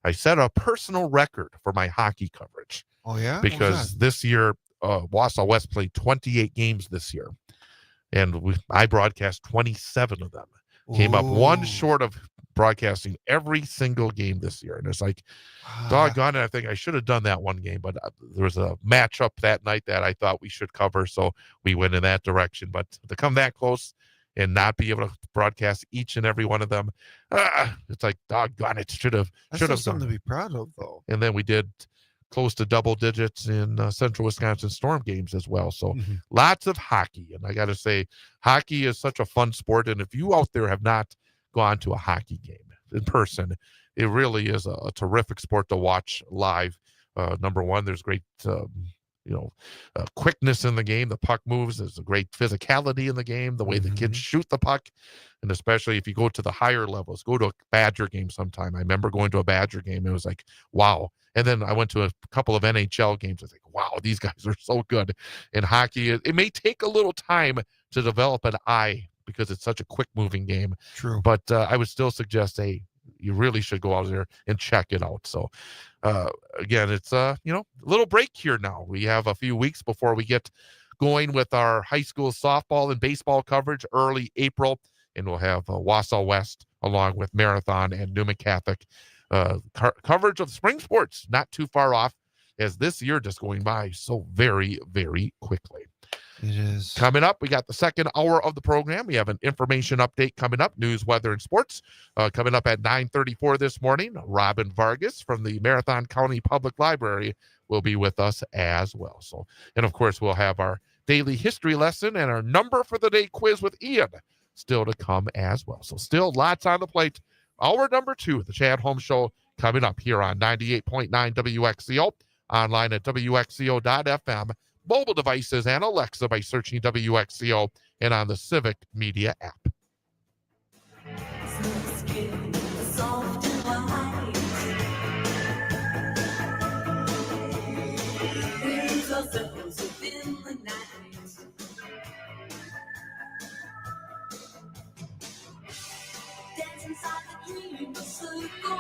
I set a personal record for my hockey coverage. Oh, yeah? Because this year, Wausau West played 28 games this year. And I broadcast 27 of them. Came up one short of broadcasting every single game this year. And it's like, doggone it, I think I should have done that one game, but there was a matchup that night that I thought we should cover, so we went in that direction. But to come that close and not be able to broadcast each and every one of them, it's like, doggone it, should have something done. to be proud of, though. And then we did close to double digits in Central Wisconsin Storm games as well. So lots of hockey. And I got to say, hockey is such a fun sport. And if you out there have not gone to a hockey game in person, it really is a terrific sport to watch live. Number one, there's great, quickness in the game. The puck moves. There's a great physicality in the game, the way the kids shoot the puck. And especially if you go to the higher levels, go to a Badger game sometime. I remember going to a Badger game. It was like, wow. And then I went to a couple of NHL games. I was like, wow, these guys are so good. In hockey, it may take a little time to develop an eye because it's such a quick moving game. True. But I would still suggest, you really should go out there and check it out. So again, it's a little break here now. We have a few weeks before we get going with our high school softball and baseball coverage early April. And we'll have Wausau West along with Marathon and Newman Catholic coverage of spring sports, not too far off, as this year just going by so very, very quickly. It is. Coming up, we got the second hour of the program. We have an information update coming up, news, weather, and sports. Coming up at 9:34 this morning, Robyn Vargas from the Marathon County Public Library will be with us as well. So, and of course, we'll have our daily history lesson and our number for the day quiz with Ian still to come as well. So still lots on the plate. Hour number 2, the Chad Holmes Show, coming up here on 98.9 WXCO, online at WXCO.FM, mobile devices and Alexa by searching WXCO, and on the Civic Media app. Inside the dream, circle.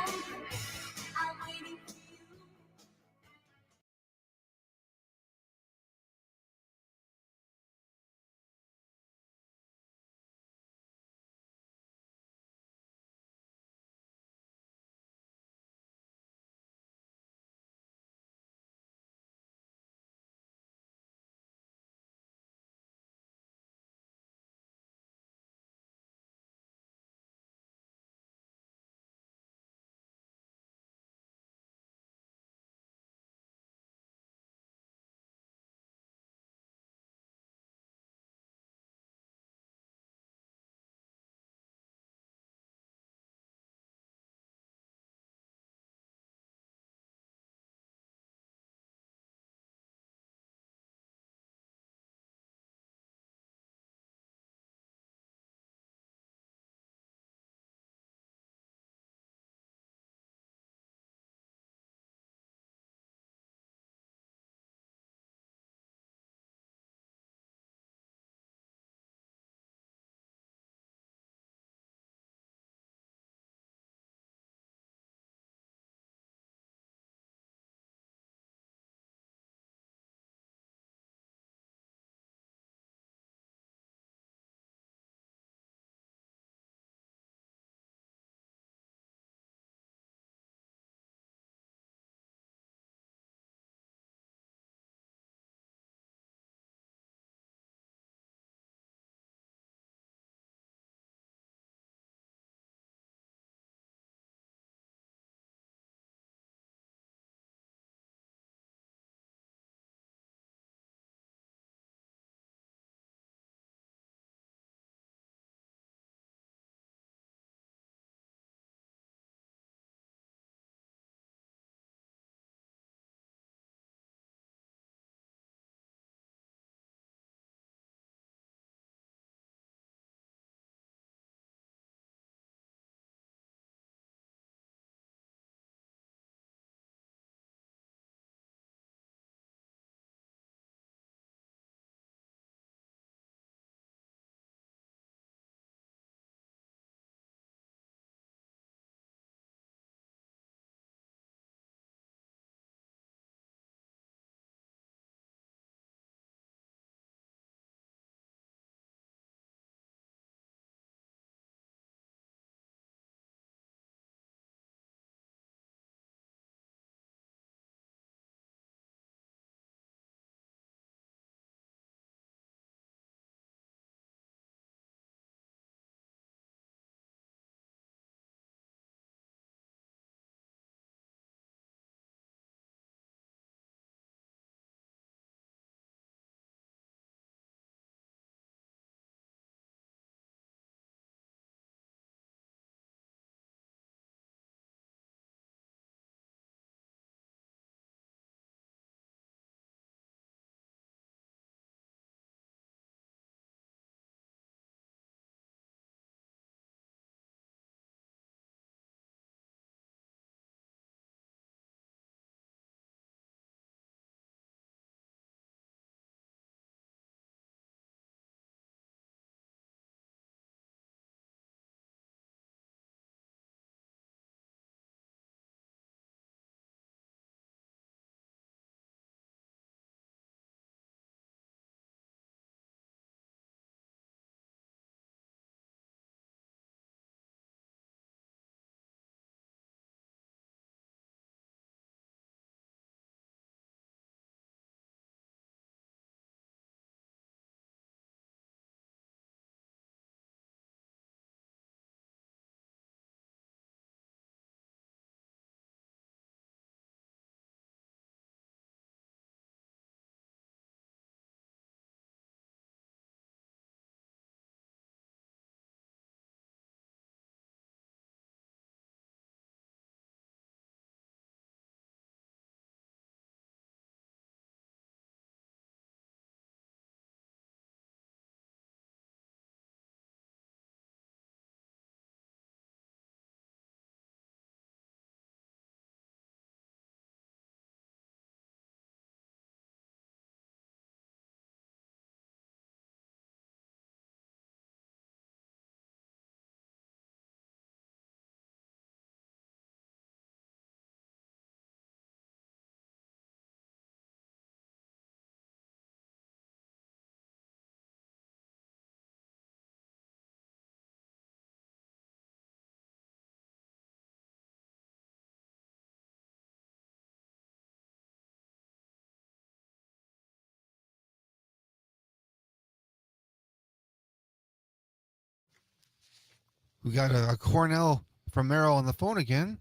We got a Cornell from Merrill on the phone again.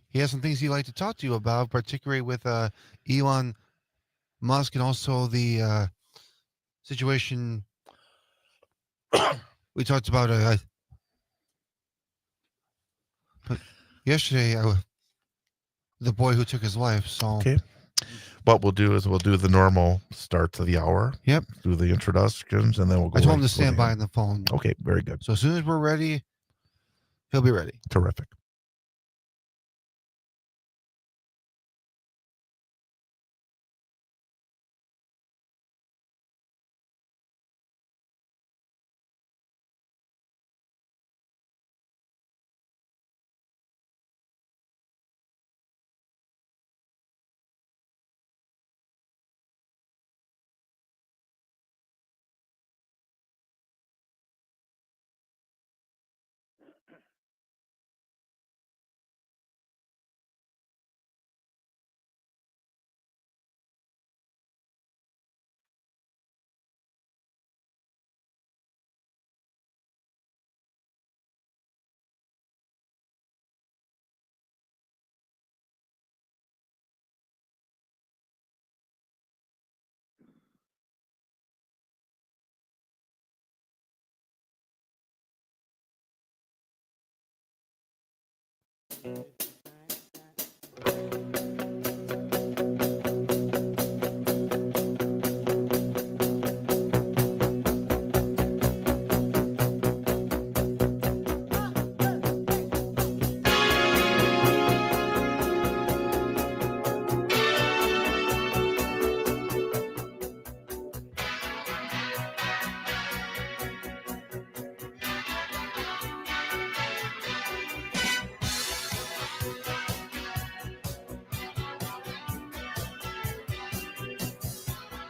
He has some things he'd like to talk to you about, particularly with Elon Musk and also the situation we talked about yesterday. The boy who took his life. So Okay. What we'll do is we'll do the normal start to the hour. Yep. Do the introductions, and then we'll go. I told him right to stand the by end. on the phone. Okay, very good. So as soon as we're ready, he'll be ready. Terrific.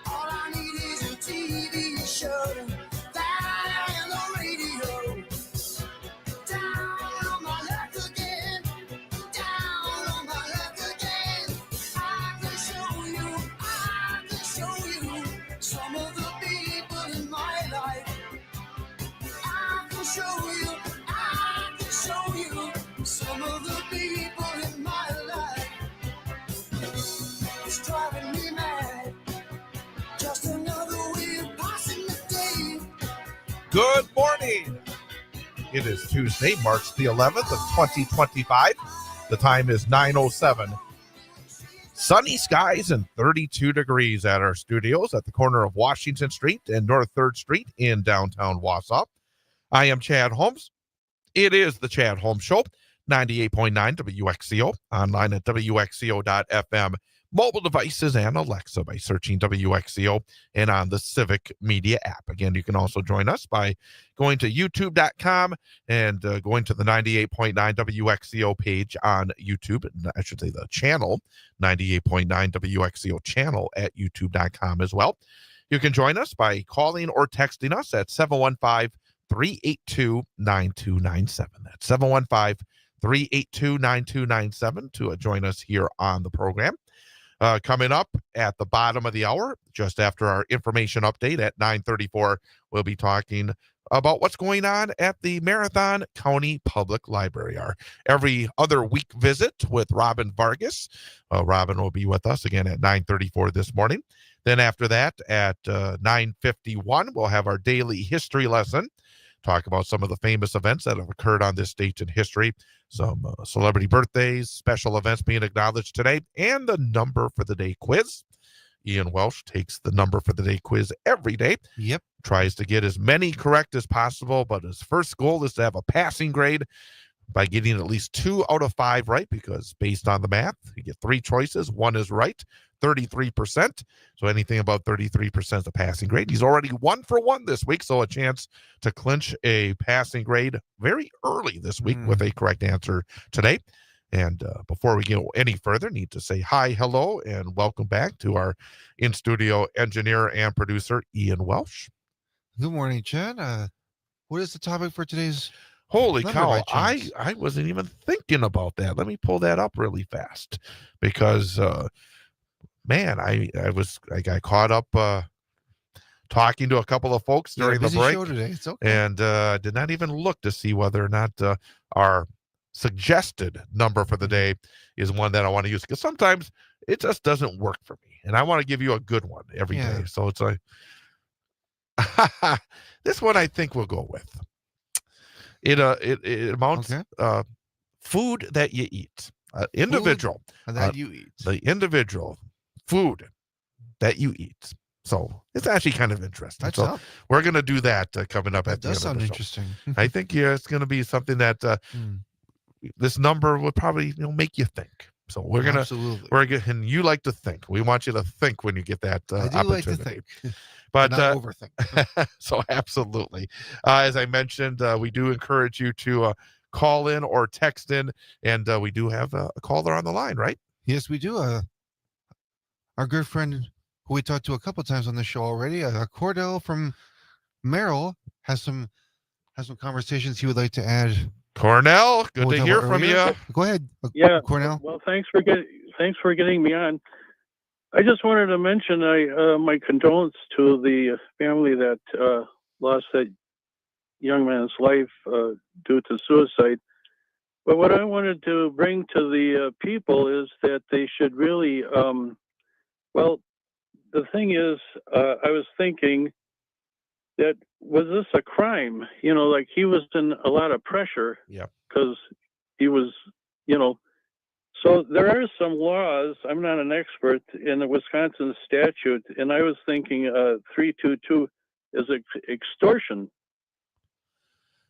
All I need is a TV show, that and the radio. Down on my luck again, down on my luck again. I can show you some of the people in my life. I can show you some of the people in my life. It's driving me mad. Just another way of passing the day. Good morning. It is Tuesday, March the 11th of 2025. The time is 9:07. Sunny skies and 32 degrees at our studios at the corner of Washington Street and North 3rd Street in downtown Wausau. I am Chad Holmes. It is the Chad Holmes Show, 98.9 WXCO, online at WXCO.FM, mobile devices and Alexa by searching WXCO and on the Civic Media app. Again, you can also join us by going to youtube.com and going to the 98.9 WXCO page on YouTube. I should say the channel, 98.9 WXCO channel at youtube.com as well. You can join us by calling or texting us at 715-382-9297. That's 715-382-9297 to join us here on the program. Coming up at the bottom of the hour, just after our information update at 9:34, we'll be talking about what's going on at the Marathon County Public Library. Our every other week visit with Robyn Vargas. Robyn will be with us again at 9:34 this morning. Then after that, at 9:51, we'll have our daily history lesson. Talk about some of the famous events that have occurred on this date in history, some celebrity birthdays, special events being acknowledged today, and the number for the day quiz. Ian Welsh takes the number for the day quiz every day. Yep. Tries to get as many correct as possible, but his first goal is to have a passing grade by getting at least 2 out of 5 right, because based on the math, you get 3 choices. 1 is right, 33%. So anything above 33% is a passing grade. He's already 1 for 1 this week, so a chance to clinch a passing grade very early this week with a correct answer today. And before we go any further, need to say hi, hello, and welcome back to our in-studio engineer and producer, Ian Welsh. Good morning, Chad. What is the topic for today's? Holy Number cow, by chance. I wasn't even thinking about that. Let me pull that up really fast because, man, I got caught up talking to a couple of folks Yeah, during the busy break, show today. It's okay. and did not even look to see whether or not our suggested number for the day is one that I want to use, because sometimes it just doesn't work for me, and I want to give you a good one every day. Yeah. So it's like this one I think we'll go with. It amounts Okay. food that you eat. Individual. That you eat. The individual food that you eat. So it's actually kind of interesting. That's so up. we're going to do that coming up That at the does end of sound the show. interesting. I think it's going to be something that this number will probably make you think. So we're gonna Absolutely. And you like to think. We want you to think when you get that I do opportunity. like to think, but not overthink. so absolutely, as I mentioned, we do encourage you to call in or text in, and we do have a caller on the line, right? Yes, we do. Our good friend who we talked to a couple times on the show already, Cordell from Merrill, has some conversations he would like to add. Cornell, good What we to talked hear about from earlier. you. Go ahead, Yeah, Cornell. well, thanks for getting me on. I just wanted to mention my condolence to the family that lost that young man's life due to suicide. But what I wanted to bring to the people is that they should really, well, the thing is, I was thinking that was this a crime? Like he was in a lot of pressure. Yeah. Because he was, so there are some laws. I'm not an expert in the Wisconsin statute, and I was thinking 322 is extortion.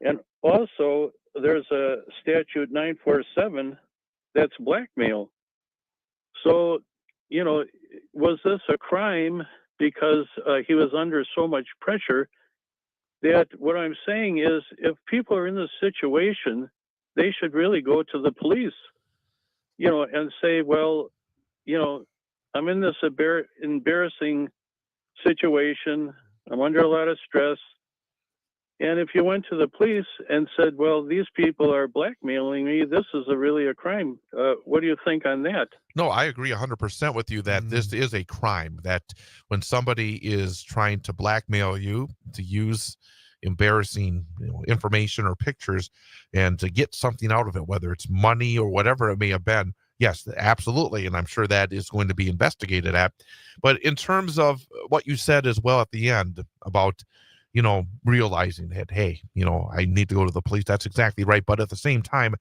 And also there's a statute 947 that's blackmail. So, was this a crime because he was under so much pressure? That what I'm saying is, if people are in this situation, they should really go to the police, and say, well, I'm in this embarrassing situation. I'm under a lot of stress. And if you went to the police and said, well, these people are blackmailing me, this is really a crime. What do you think on that? No, I agree 100% with you that this is a crime, that when somebody is trying to blackmail you to use embarrassing information or pictures and to get something out of it, whether it's money or whatever it may have been, yes, absolutely. And I'm sure that is going to be investigated at. But in terms of what you said as well at the end about, realizing that, hey, I need to go to the police. That's exactly right. But at the same time,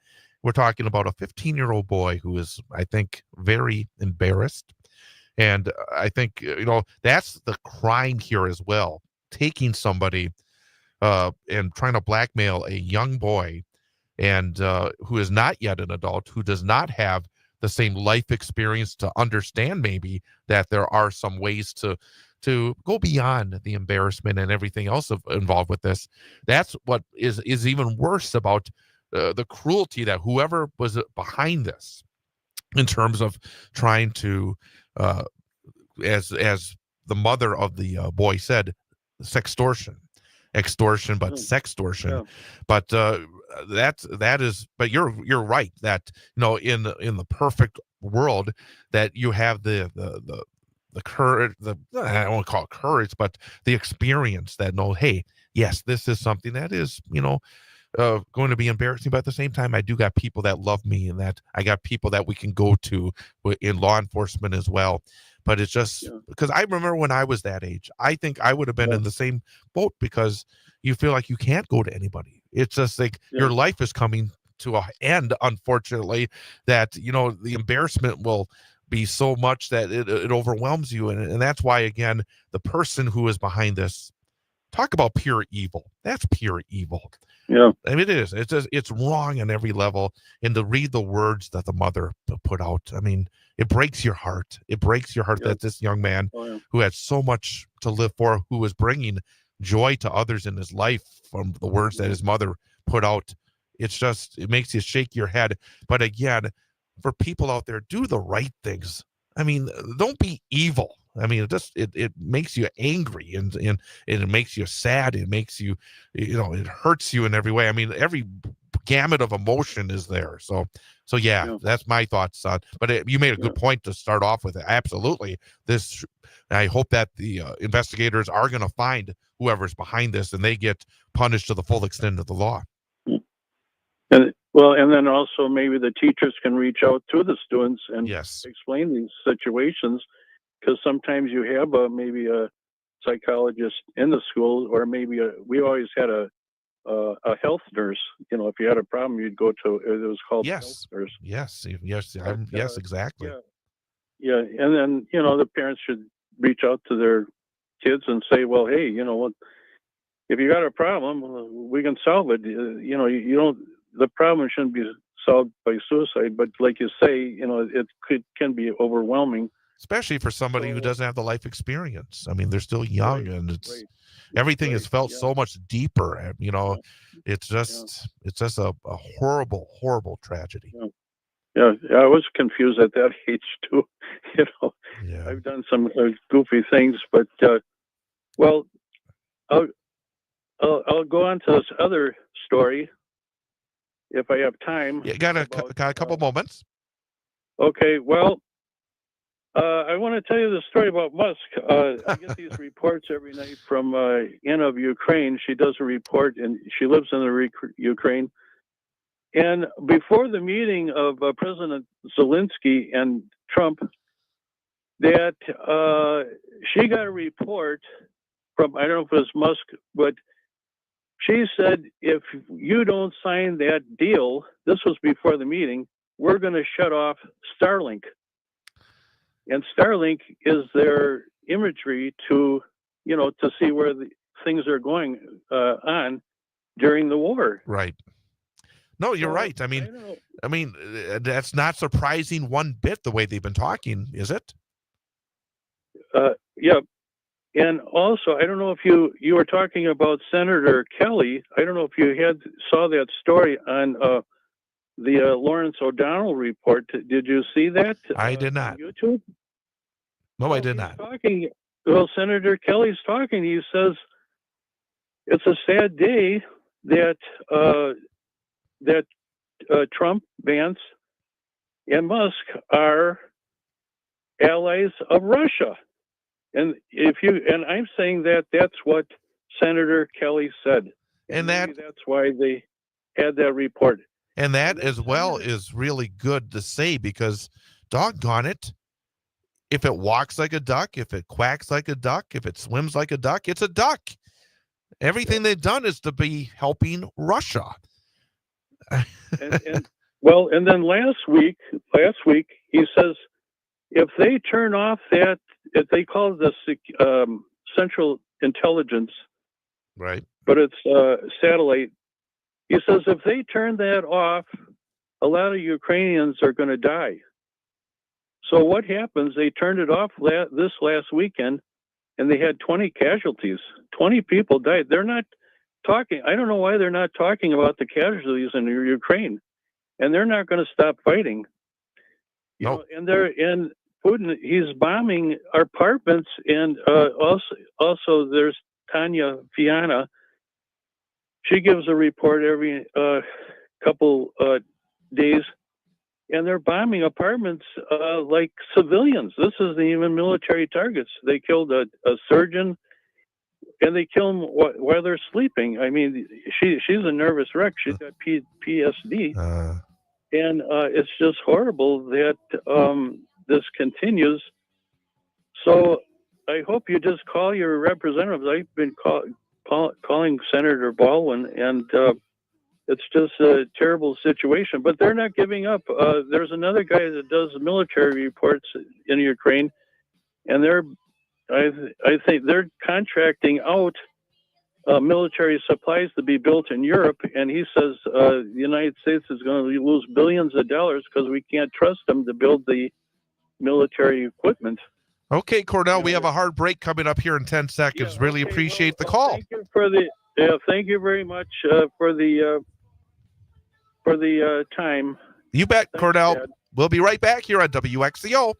we're talking about a 15-year-old boy who is, I think, very embarrassed. And I think, that's the crime here as well. Taking somebody and trying to blackmail a young boy and who is not yet an adult, who does not have the same life experience to understand maybe that there are some ways to go beyond the embarrassment and everything else involved with this. That's what is even worse about the cruelty that whoever was behind this, in terms of trying to, as the mother of the boy said, extortion, but sextortion. Yeah. But that is. But you're right that in the perfect world that you have the courage, I don't want to call it courage, but the experience that hey, yes, this is something that is going to be embarrassing, but at the same time, I do got people that love me, and that I got people that we can go to in law enforcement as well. But it's just because I remember when I was that age, I think I would have been in the same boat, because you feel like you can't go to anybody. It's just like your life is coming to an end, unfortunately, that, the embarrassment will be so much that it overwhelms you. And that's why, again, the person who is behind this, talk about pure evil. That's pure evil. Yeah. I mean, it is. It's wrong on every level. And to read the words that the mother put out, I mean, it breaks your heart. It breaks your heart that this young man who had so much to live for, who was bringing joy to others in his life from the words that his mother put out. It makes you shake your head. But again, for people out there, do the right things. I mean, don't be evil. I mean, it makes you angry, and it makes you sad. It makes you, it hurts you in every way. I mean, every gamut of emotion is there. So yeah, that's my thoughts on. But you made a good point to start off with. Absolutely, this. I hope that the investigators are going to find whoever's behind this, and they get punished to the full extent of the law. And then also maybe the teachers can reach out to the students and explain these situations, because sometimes you have maybe a psychologist in the school, or maybe we always had a health nurse. If you had a problem, you'd go to, it was called health nurse. Yes, exactly. Yeah, and then the parents should reach out to their kids and say, well, hey, what, if you got a problem, we can solve it. You don't. The problem shouldn't be solved by suicide, but like you say, it can be overwhelming, especially for somebody who doesn't have the life experience. I mean, they're still young, and everything is felt so much deeper. It's just a horrible, horrible tragedy. Yeah, I was confused at that age too. I've done some goofy things, but well, I'll go on to this other story if I have time. Yeah, got a couple moments. Okay, well, I want to tell you the story about Musk. I get these reports every night from Anna of Ukraine. She does a report, and she lives in the Ukraine. And before the meeting of President Zelensky and Trump, that she got a report from, I don't know if it was Musk, but she said, if you don't sign that deal, this was before the meeting, we're going to shut off Starlink. And Starlink is their imagery to see where the things are going on during the war. Right. No, you're right. I mean, that's not surprising one bit, the way they've been talking, is it? Yeah. And also, I don't know if you were talking about Senator Kelly. I don't know if you saw that story on the Lawrence O'Donnell report. Did you see that? I did not. On YouTube? No, I did not. Senator Kelly's talking. He says it's a sad day that Trump, Vance, and Musk are allies of Russia. And I'm saying that's what Senator Kelly said. And that's why they had that report. And that as well is really good to say, because doggone it, if it walks like a duck, if it quacks like a duck, if it swims like a duck, it's a duck. Everything they've done is to be helping Russia. and then last week he says, if they turn off that, if they call it the Central Intelligence, right? But it's satellite. He says if they turn that off, a lot of Ukrainians are going to die. So what happens? They turned it off this last weekend, and they had 20 casualties. 20 people died. They're not talking. I don't know why they're not talking about the casualties in Ukraine, and they're not going to stop fighting. And Putin, he's bombing apartments, and also there's Tanya Fiana. She gives a report every couple days, and they're bombing apartments like civilians. This isn't even military targets. They killed a surgeon, and they kill them while they're sleeping. I mean, she's a nervous wreck. She's got PTSD, and it's just horrible that this continues. So I hope you just call your representatives. I've been calling Senator Baldwin, and it's just a terrible situation. But they're not giving up. There's another guy that does military reports in Ukraine, and I think they're contracting out military supplies to be built in Europe, and he says the United States is going to lose billions of dollars because we can't trust them to build the military equipment. Okay, Cornell, we have a hard break coming up here in 10 seconds. Really appreciate the call. Thank you thank you very much for the time. You bet, Thanks, Cornell. Dad. We'll be right back here on WXCO.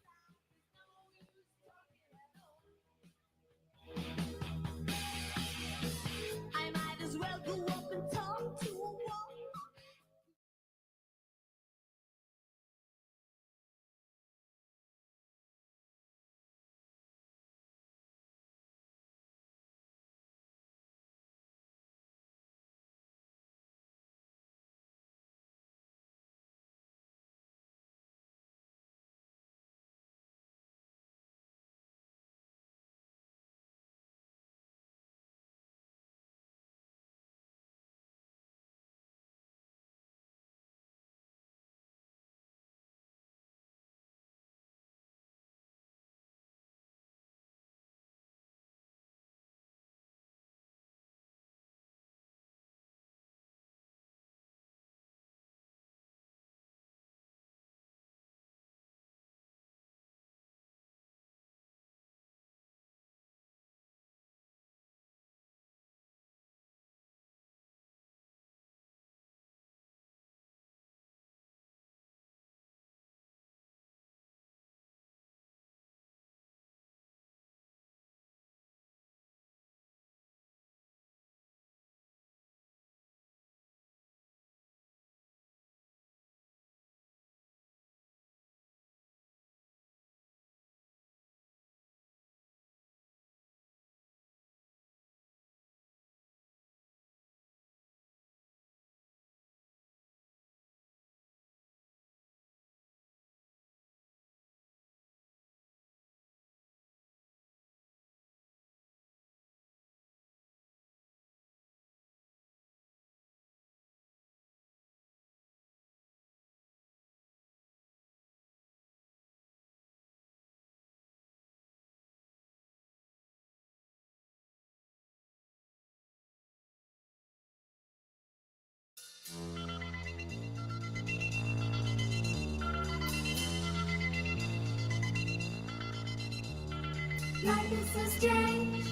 Life is so strange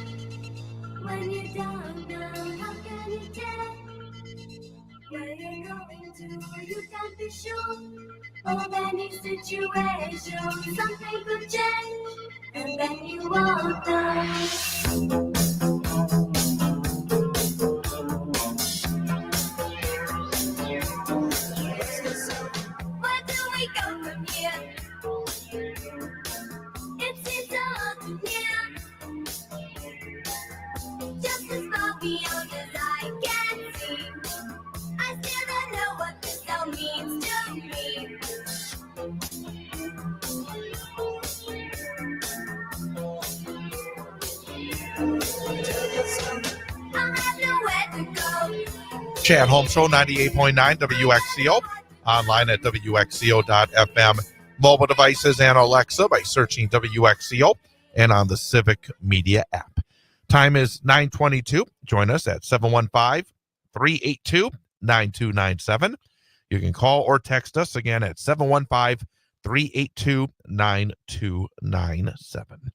when you don't know how can you tell where you're going to. You can't be sure of any situation. Something could change, and then you won't know. Where do we go from here? It seems all too near, just as far beyond as I can see. I still don't know what this all means to me. I have nowhere to go. Chad Holmes Show, 98.9 WXCO. Online at WXCO.FM. Mobile devices and Alexa by searching WXCO and on the Civic Media app. Time is 9:22. Join us at 715-382-9297. You can call or text us again at 715-382-9297.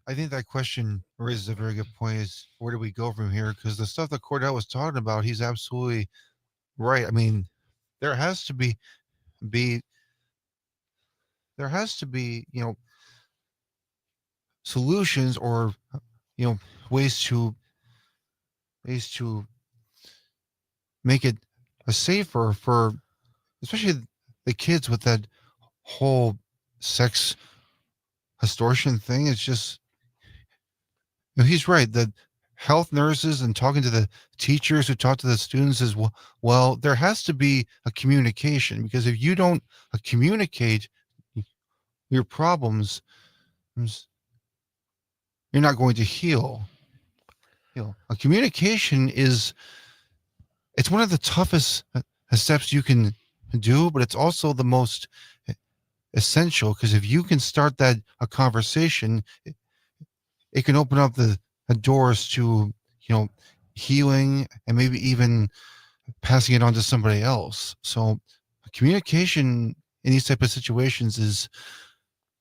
I think that question raises a very good point, is where do we go from here? Because the stuff that Cordell was talking about, he's absolutely right. I mean, there has to be solutions, or ways to make it safer for especially the kids with that whole sex extortion thing. It's just, he's right. The health nurses and talking to the teachers who talk to the students is, well, there has to be a communication, because if you don't communicate your problems, you're not going to heal. A communication it's one of the toughest steps you can do, but it's also the most essential, because if you can start a conversation, it can open up the doors to healing, and maybe even passing it on to somebody else. So communication in these type of situations is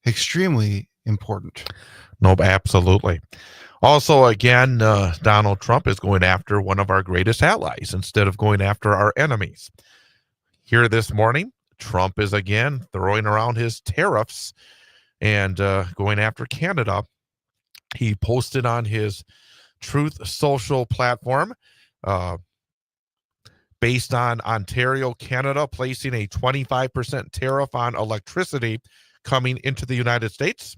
extremely important. No, absolutely. Also, again, Donald Trump is going after one of our greatest allies instead of going after our enemies. Here this morning, Trump is again throwing around his tariffs and going after Canada. He posted on his Truth Social platform, based on Ontario, Canada, placing a 25% tariff on electricity coming into the United States.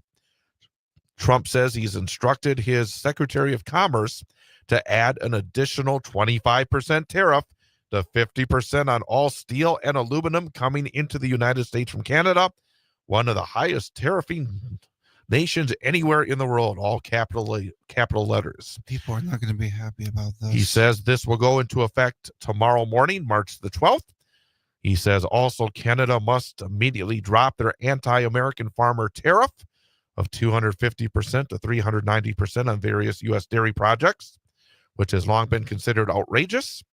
Trump says he's instructed his Secretary of Commerce to add an additional 25% tariff to 50% on all steel and aluminum coming into the United States from Canada, one of the highest tariffing nations anywhere in the world, all capital letters. People are not going to be happy about this. He says this will go into effect tomorrow morning, March the 12th. He says also Canada must immediately drop their anti-American farmer tariff of 250% to 390% on various U.S. dairy projects, which has long been considered outrageous.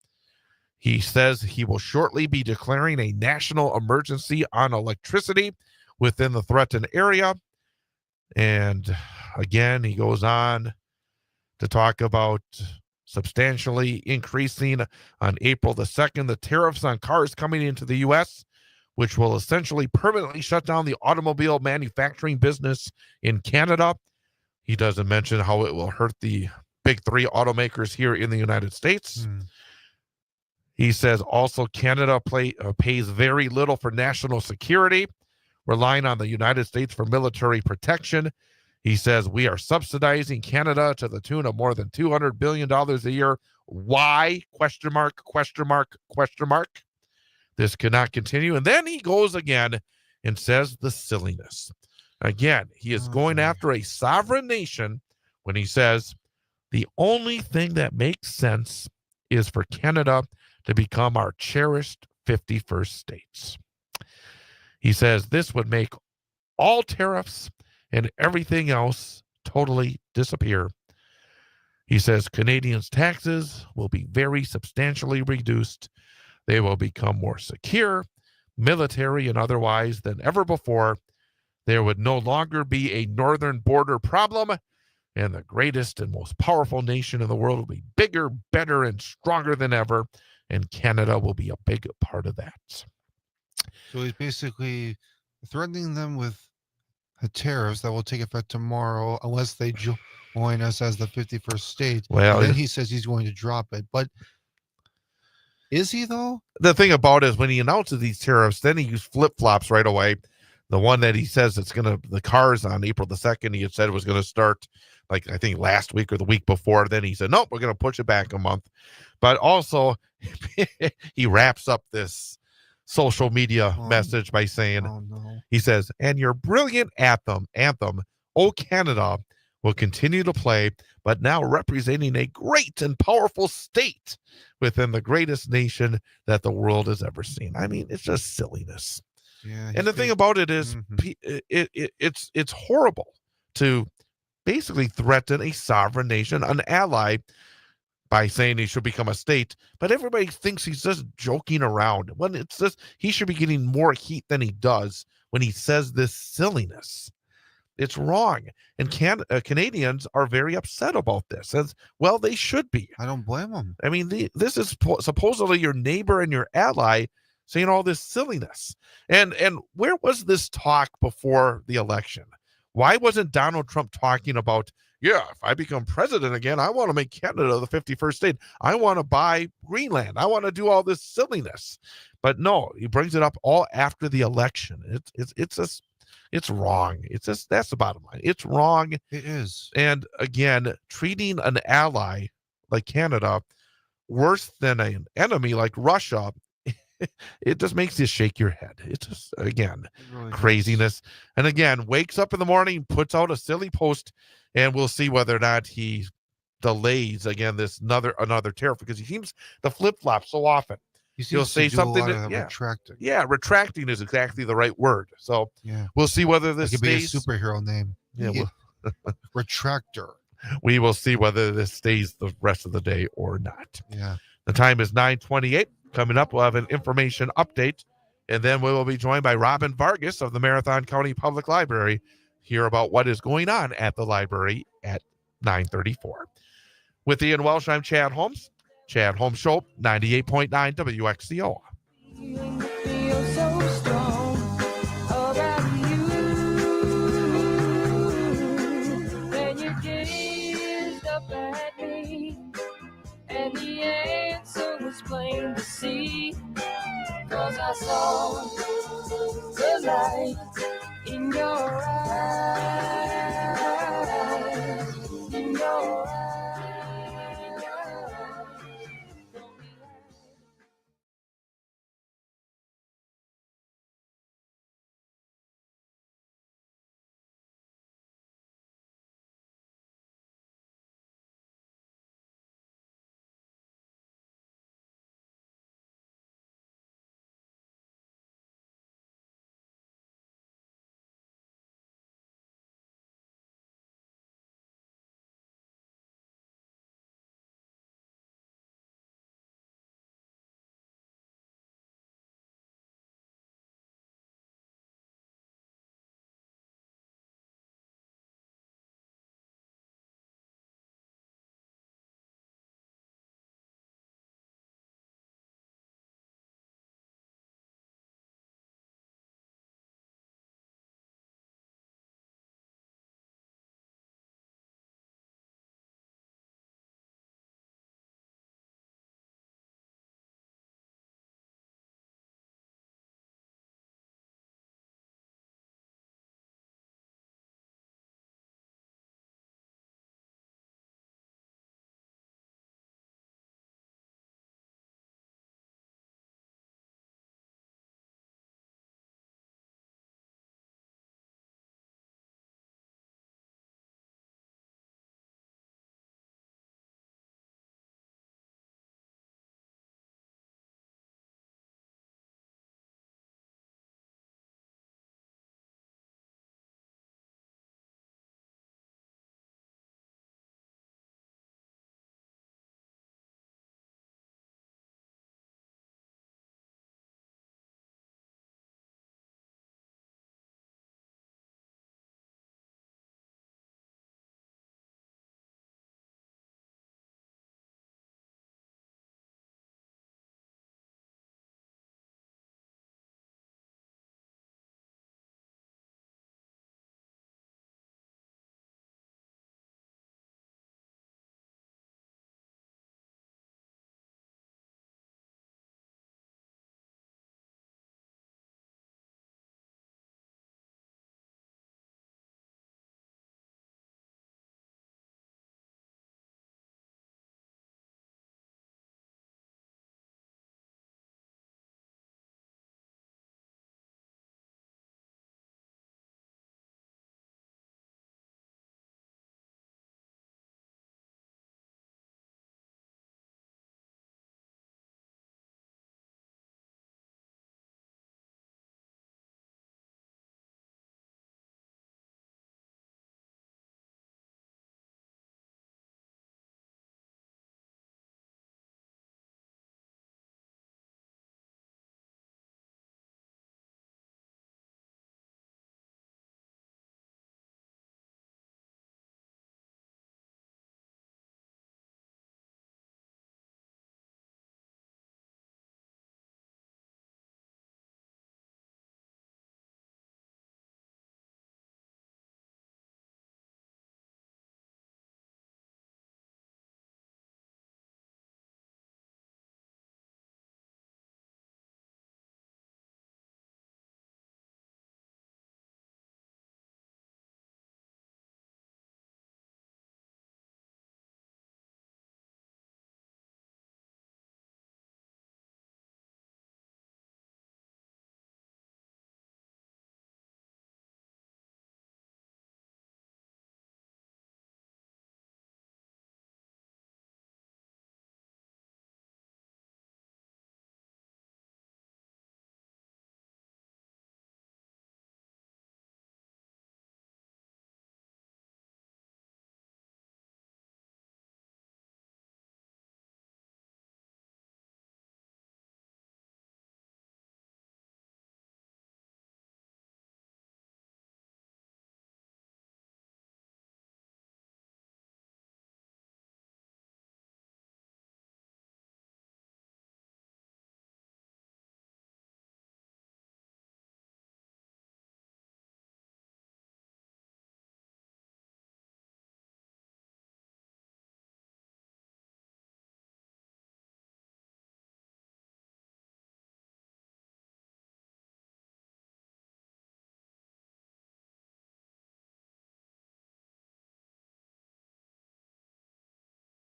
He says he will shortly be declaring a national emergency on electricity within the threatened area. And again, he goes on to talk about substantially increasing on April the 2nd the tariffs on cars coming into the U.S., which will essentially permanently shut down the automobile manufacturing business in Canada. He doesn't mention how it will hurt the big three automakers here in the United States. He says also Canada pays very little for national security, relying on the United States for military protection. He says we are subsidizing Canada to the tune of more than $200 billion a year. Why? Question mark, question mark, question mark. This cannot continue. And then he goes again and says the silliness. Again, he is going after a sovereign nation when he says the only thing that makes sense is for Canada to become our cherished 51st states. He says this would make all tariffs and everything else totally disappear. He says Canadians' taxes will be very substantially reduced. They will become more secure, military and otherwise than ever before. There would no longer be a northern border problem. and the greatest and most powerful nation in the world will be bigger, better, and stronger than ever. And Canada will be a big part of that. So he's basically threatening them with tariffs that will take effect tomorrow unless they join us as the 51st state. Well, and then he says he's going to drop it. But is he, though? the thing about it is when he announces these tariffs, then he used flip-flops right away. The one that he says the cars on April the 2nd, he had said was going to start, like, I think last week or the week before. Then he said, nope, we're going to push it back a month. But also, he wraps up this social media message by saying, he says, and your brilliant anthem, O Canada, will continue to play, but now representing a great and powerful state within the greatest nation that the world has ever seen. I mean, it's just silliness. Yeah, and the thing about it is, it's horrible to basically threaten a sovereign nation, an ally, by saying he should become a state. But everybody thinks he's just joking around. When it's just, he should be getting more heat than he does when he says this silliness. It's wrong. And Canadians are very upset about this. As well, they should be. I don't blame them. I mean, this is supposedly your neighbor and your ally saying all this silliness. And where was this talk before the election? Why wasn't Donald Trump talking about, yeah, if I become president again, I want to make Canada the 51st state. I want to buy Greenland. I want to do all this silliness. But no, he brings it up all after the election. It's wrong. That's the bottom line. It's wrong. It is. And again, treating an ally like Canada worse than an enemy like Russia, it just makes you shake your head. It's just, again, really craziness. And again, wakes up in the morning, puts out a silly post, and we'll see whether or not he delays again this another tariff, because he seems to flip-flop so often. He'll say something retracting. Yeah, retracting is exactly the right word. So we'll see whether this could stays. Be a superhero name. Yeah, Retractor. We will see whether this stays the rest of the day or not. Yeah. The time is 9:28. Coming up, we'll have an information update, and then we will be joined by Robyn Vargas of the Marathon County Public Library, hear about what is going on at the library at 9:34. With Ian Welsh, I'm Chad Holmes. Chad Holmes Show, 98.9 WXCO. Feel so strong about you. Then you gazed up at me, and the answer was plain to see. 'Cause I saw the light in your eyes, in your eyes.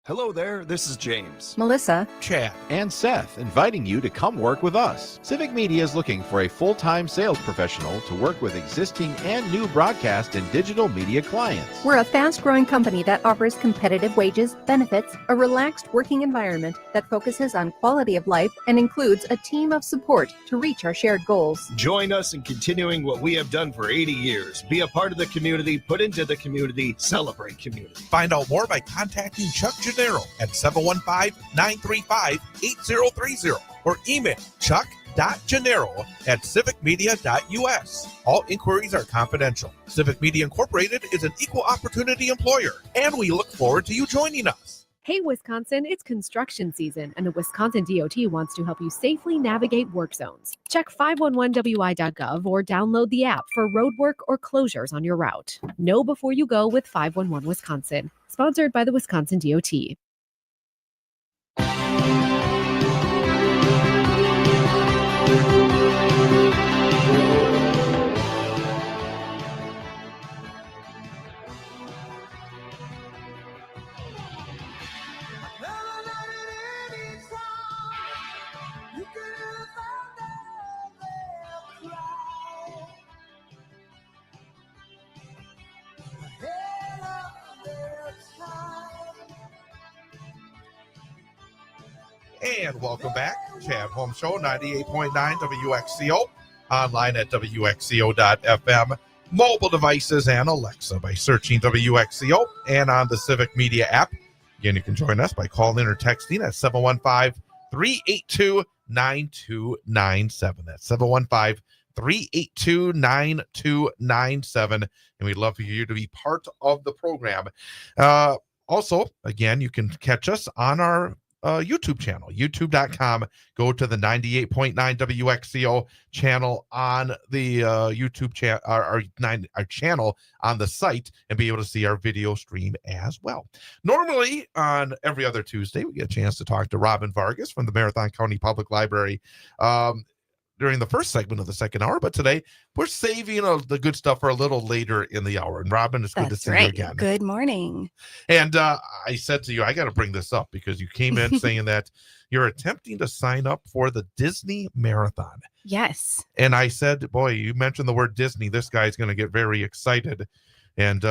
Hello there, this is James. Melissa, Chad. and Seth, inviting you to come work with us. Civic Media is looking for a full-time sales professional to work with existing and new broadcast and digital media clients. we're a fast-growing company that offers competitive wages, benefits, a relaxed working environment that focuses on quality of life, and includes a team of support to reach our shared goals. Join us in continuing what we have done for 80 years. Be a part of the community, put into the community, celebrate community. Find out more by contacting Chuck Gennaro at 715-935-8030 or email chuck.gennaro@civicmedia.us. All inquiries are confidential. Civic Media Incorporated is an equal opportunity employer, and we look forward to you joining us. Hey, Wisconsin, it's construction season, and the Wisconsin DOT wants to help you safely navigate work zones. Check 511wi.gov or download the app for road work or closures on your route. Know before you go with 511 Wisconsin, sponsored by the Wisconsin DOT. And welcome back. Chad Holmes Show, 98.9 WXCO. Online at WXCO.FM. Mobile devices and Alexa by searching WXCO and on the Civic Media app. Again, you can join us by calling or texting at 715-382-9297. That's 715-382-9297. And we'd love for you to be part of the program. Also, again, you can catch us on our YouTube channel, youtube.com. Go to the 98.9 WXCO channel on the YouTube channel, our channel on the site, and be able to see our video stream as well. Normally, on every other Tuesday, we get a chance to talk to Robyn Vargas from the Marathon County Public Library during the first segment of the second hour, but today we're saving the good stuff for a little later in the hour. And Robyn, it's good to see you again. Good morning. And I said to you, I got to bring this up because you came in saying that you're attempting to sign up for the Disney Marathon. Yes. And I said, boy, you mentioned the word Disney. This guy's going to get very excited. And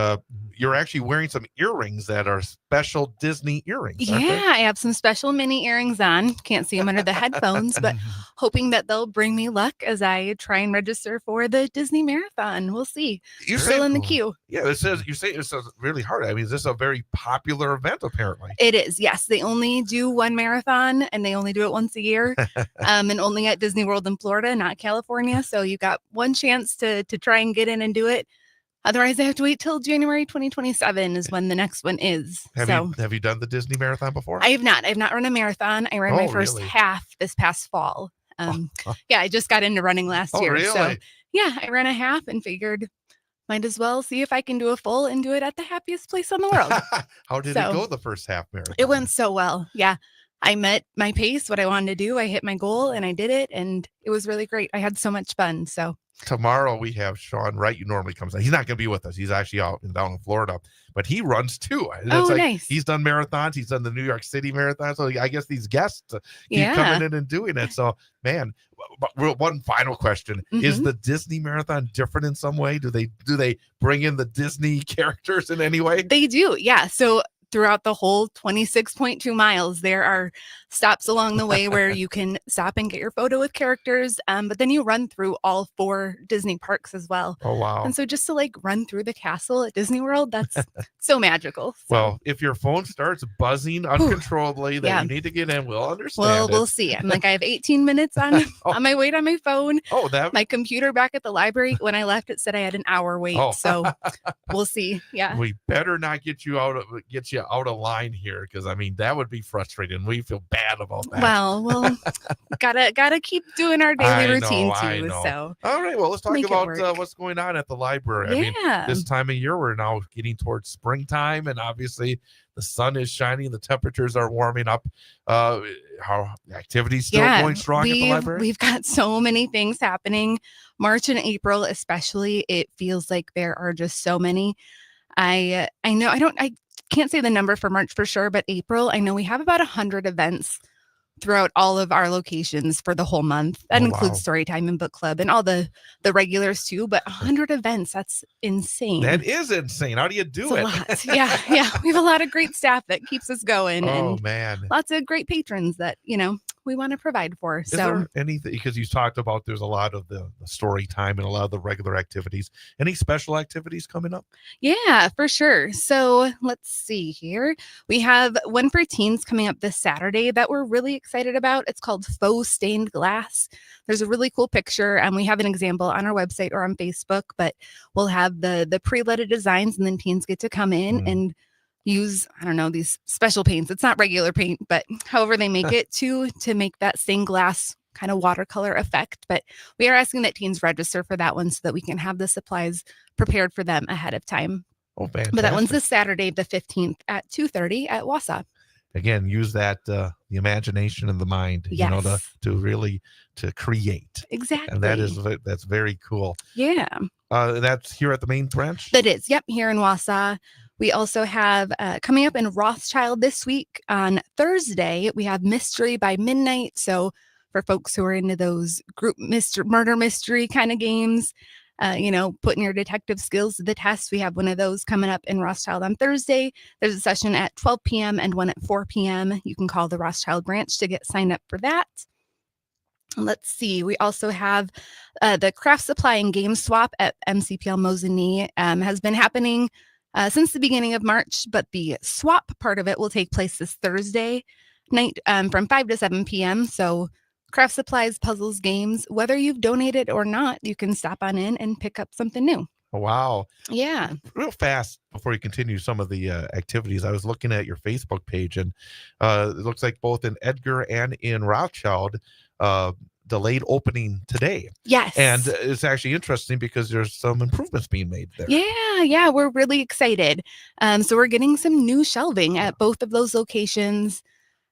you're actually wearing some earrings that are special Disney earrings. Aren't they? I have some special mini earrings on. Can't see them under the headphones, but hoping that they'll bring me luck as I try and register for the Disney Marathon. We'll see. You Still in the queue. Yeah, you say it's really hard. I mean, is this a very popular event, apparently? It is, yes. They only do one marathon, and they only do it once a year, and only at Disney World in Florida, not California. So you got one chance to try and get in and do it. Otherwise, I have to wait till January 2027 is when the next one is. Have you done the Disney Marathon before? I have not. I have not run a marathon. I ran my first half this past fall. Yeah, I just got into running last year. Really? So yeah, I ran a half and figured might as well see if I can do a full and do it at the happiest place in the world. How did it go the first half marathon? It went so well. Yeah. I met my pace, what I wanted to do. I hit my goal and I did it, and it was really great. I had so much fun. So tomorrow we have Sean Wright, who normally comes out. He's not going to be with us. He's actually down in Florida, but he runs too. Nice. He's done marathons. He's done the New York City Marathon. So I guess these guests keep coming in and doing it. So, man, one final question. Is the Disney Marathon different in some way? Do they bring in the Disney characters in any way? They do. Yeah. So throughout the whole 26.2 miles, there are stops along the way where you can stop and get your photo with characters. But then you run through all 4 Disney parks as well. Oh, wow. And so just to run through the castle at Disney World, that's so magical. So. Well, if your phone starts buzzing uncontrollably that you need to get in, we'll understand. Well, we'll see. I'm I have 18 minutes on my wait on my phone. Oh, my computer back at the library, when I left, it said I had an hour wait. So we'll see. Yeah. We better not get you out of line here, because I mean that would be frustrating. We feel bad about that. Well, gotta keep doing our daily routine too. So all right, well, let's talk about what's going on at the library. I mean, this time of year we're now getting towards springtime, and obviously the sun is shining, the temperatures are warming up. How activity's still going strong at the library? We've got so many things happening. March and April especially, it feels like there are just so many. I know I can't say the number for March for sure, but April, I know we have about 100 events throughout all of our locations for the whole month. That includes story time and book club and all the regulars too, but 100 events, that's insane. That is insane. How do you do it? Yeah. We have a lot of great staff that keeps us going. Oh, and man. Lots of great patrons that, we want to provide for. Is there anything, because you talked about there's a lot of the story time and a lot of the regular activities. Any special activities coming up? Yeah, for sure. So let's see here. We have one for teens coming up this Saturday that we're really excited about. It's called Faux Stained Glass. There's a really cool picture, and we have an example on our website or on Facebook, but we'll have the pre-letted designs, and then teens get to come in and use, I don't know, these special paints. It's not regular paint, but however they make it to make that stained glass kind of watercolor effect. But we are asking that teens register for that one so that we can have the supplies prepared for them ahead of time. Oh, fantastic. But that one's this Saturday, the 15th at 2:30 at Wausau. Again, use that the imagination and the mind, to really to create. Exactly. And that's very cool. Yeah. That's here at the main branch? That is. Yep. Here in Wausau. We also have coming up in Rothschild this week on Thursday, we have Mystery by Midnight. So for folks who are into those group murder mystery kind of games, putting your detective skills to the test, we have one of those coming up in Rothschild on Thursday. There's a session at 12 p.m. and one at 4 p.m. You can call the Rothschild branch to get signed up for that. Let's see. We also have the craft supply and game swap at MCPL Mosinee has been happening since the beginning of March, but the swap part of it will take place this Thursday night from 5 to 7 p.m. So craft supplies, puzzles, games, whether you've donated or not, you can stop on in and pick up something new. Oh, wow. Yeah. Real fast before you continue some of the activities, I was looking at your Facebook page, and it looks like both in Edgar and in Rothschild, delayed opening today. Yes. And it's actually interesting because there's some improvements being made there. Yeah, we're really excited. So we're getting some new shelving at both of those locations.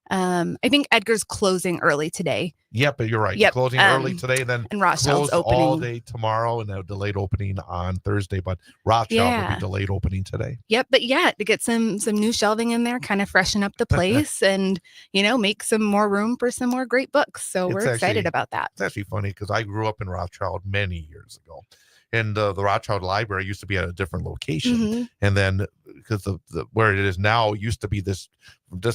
I think Edgar's closing early today. Yep, but you're right. Yep. Closing early today, then and Rothschild's closed opening all day tomorrow, and a delayed opening on Thursday. But Rothschild will be delayed opening today. Yep, but to get some new shelving in there, kind of freshen up the place, and make some more room for some more great books. So we're excited about that. It's actually funny because I grew up in Rothschild many years ago. And the Rothschild Library used to be at a different location. And then because the where it is now used to be just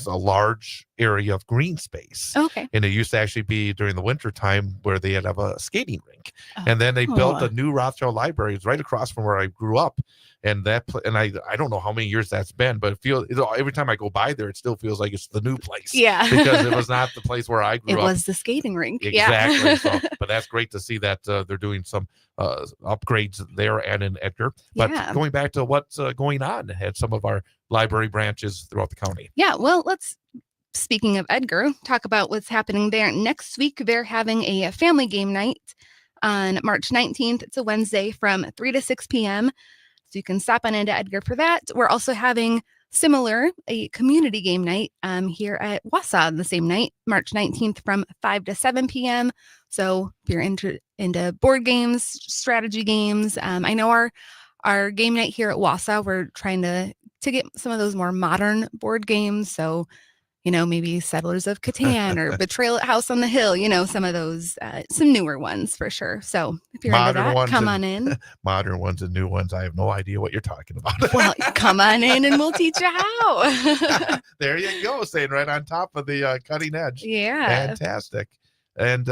a large area of green space. Okay. And it used to actually be during the winter time where they had have a skating rink. And then they built a new Rothschild Library. It's right across from where I grew up. And I don't know how many years that's been, but every time I go by there, it still feels like it's the new place. Yeah. Because it was not the place where I grew up. It was the skating rink. Exactly. Yeah. But that's great to see that they're doing some upgrades there and in Edgar. But going back to what's going on at some of our library branches throughout the county. Yeah. Well, speaking of Edgar, talk about what's happening there. Next week, they're having a family game night on March 19th. It's a Wednesday from 3 to 6 p.m. So you can stop on into Edgar for that. We're also having a community game night here at Wausau the same night, March 19th from 5 to 7 p.m. So if you're into board games, strategy games, I know our game night here at Wausau, we're trying to get some of those more modern board games. So, maybe Settlers of Catan or Betrayal at House on the Hill, some of those, some newer ones for sure. So if you're into that, come on in. Modern ones and new ones. I have no idea what you're talking about. Well, come on in and we'll teach you how. There you go. Staying right on top of the cutting edge. Yeah. Fantastic. And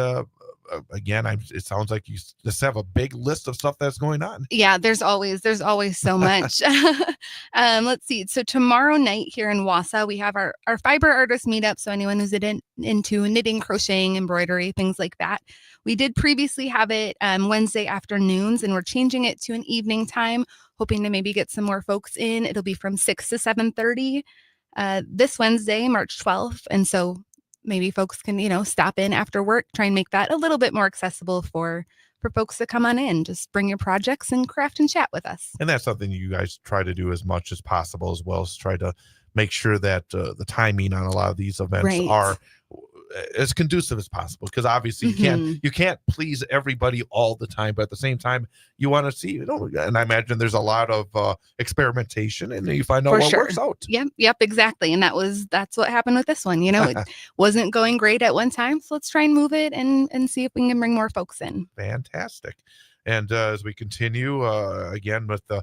again, it sounds like you just have a big list of stuff that's going on. Yeah, there's always so much. Let's see. So tomorrow night here in Wausau, we have our fiber artist meetup. So anyone who's into knitting, crocheting, embroidery, things like that. We did previously have it Wednesday afternoons, and we're changing it to an evening time, hoping to maybe get some more folks in. It'll be from 6 to 7:30 this Wednesday, March 12th. And so maybe folks can, stop in after work, try and make that a little bit more accessible for folks to come on in. Just bring your projects and craft and chat with us. And that's something you guys try to do as much as possible, as well as try to make sure that the timing on a lot of these events are as conducive as possible, because obviously you can't please everybody all the time, but at the same time you want to see, and I imagine there's a lot of experimentation, and you find out For what sure. works out. Yep, exactly. And that's what happened with this one. It wasn't going great at one time, so let's try and move it and see if we can bring more folks in. Fantastic. And as we continue again with the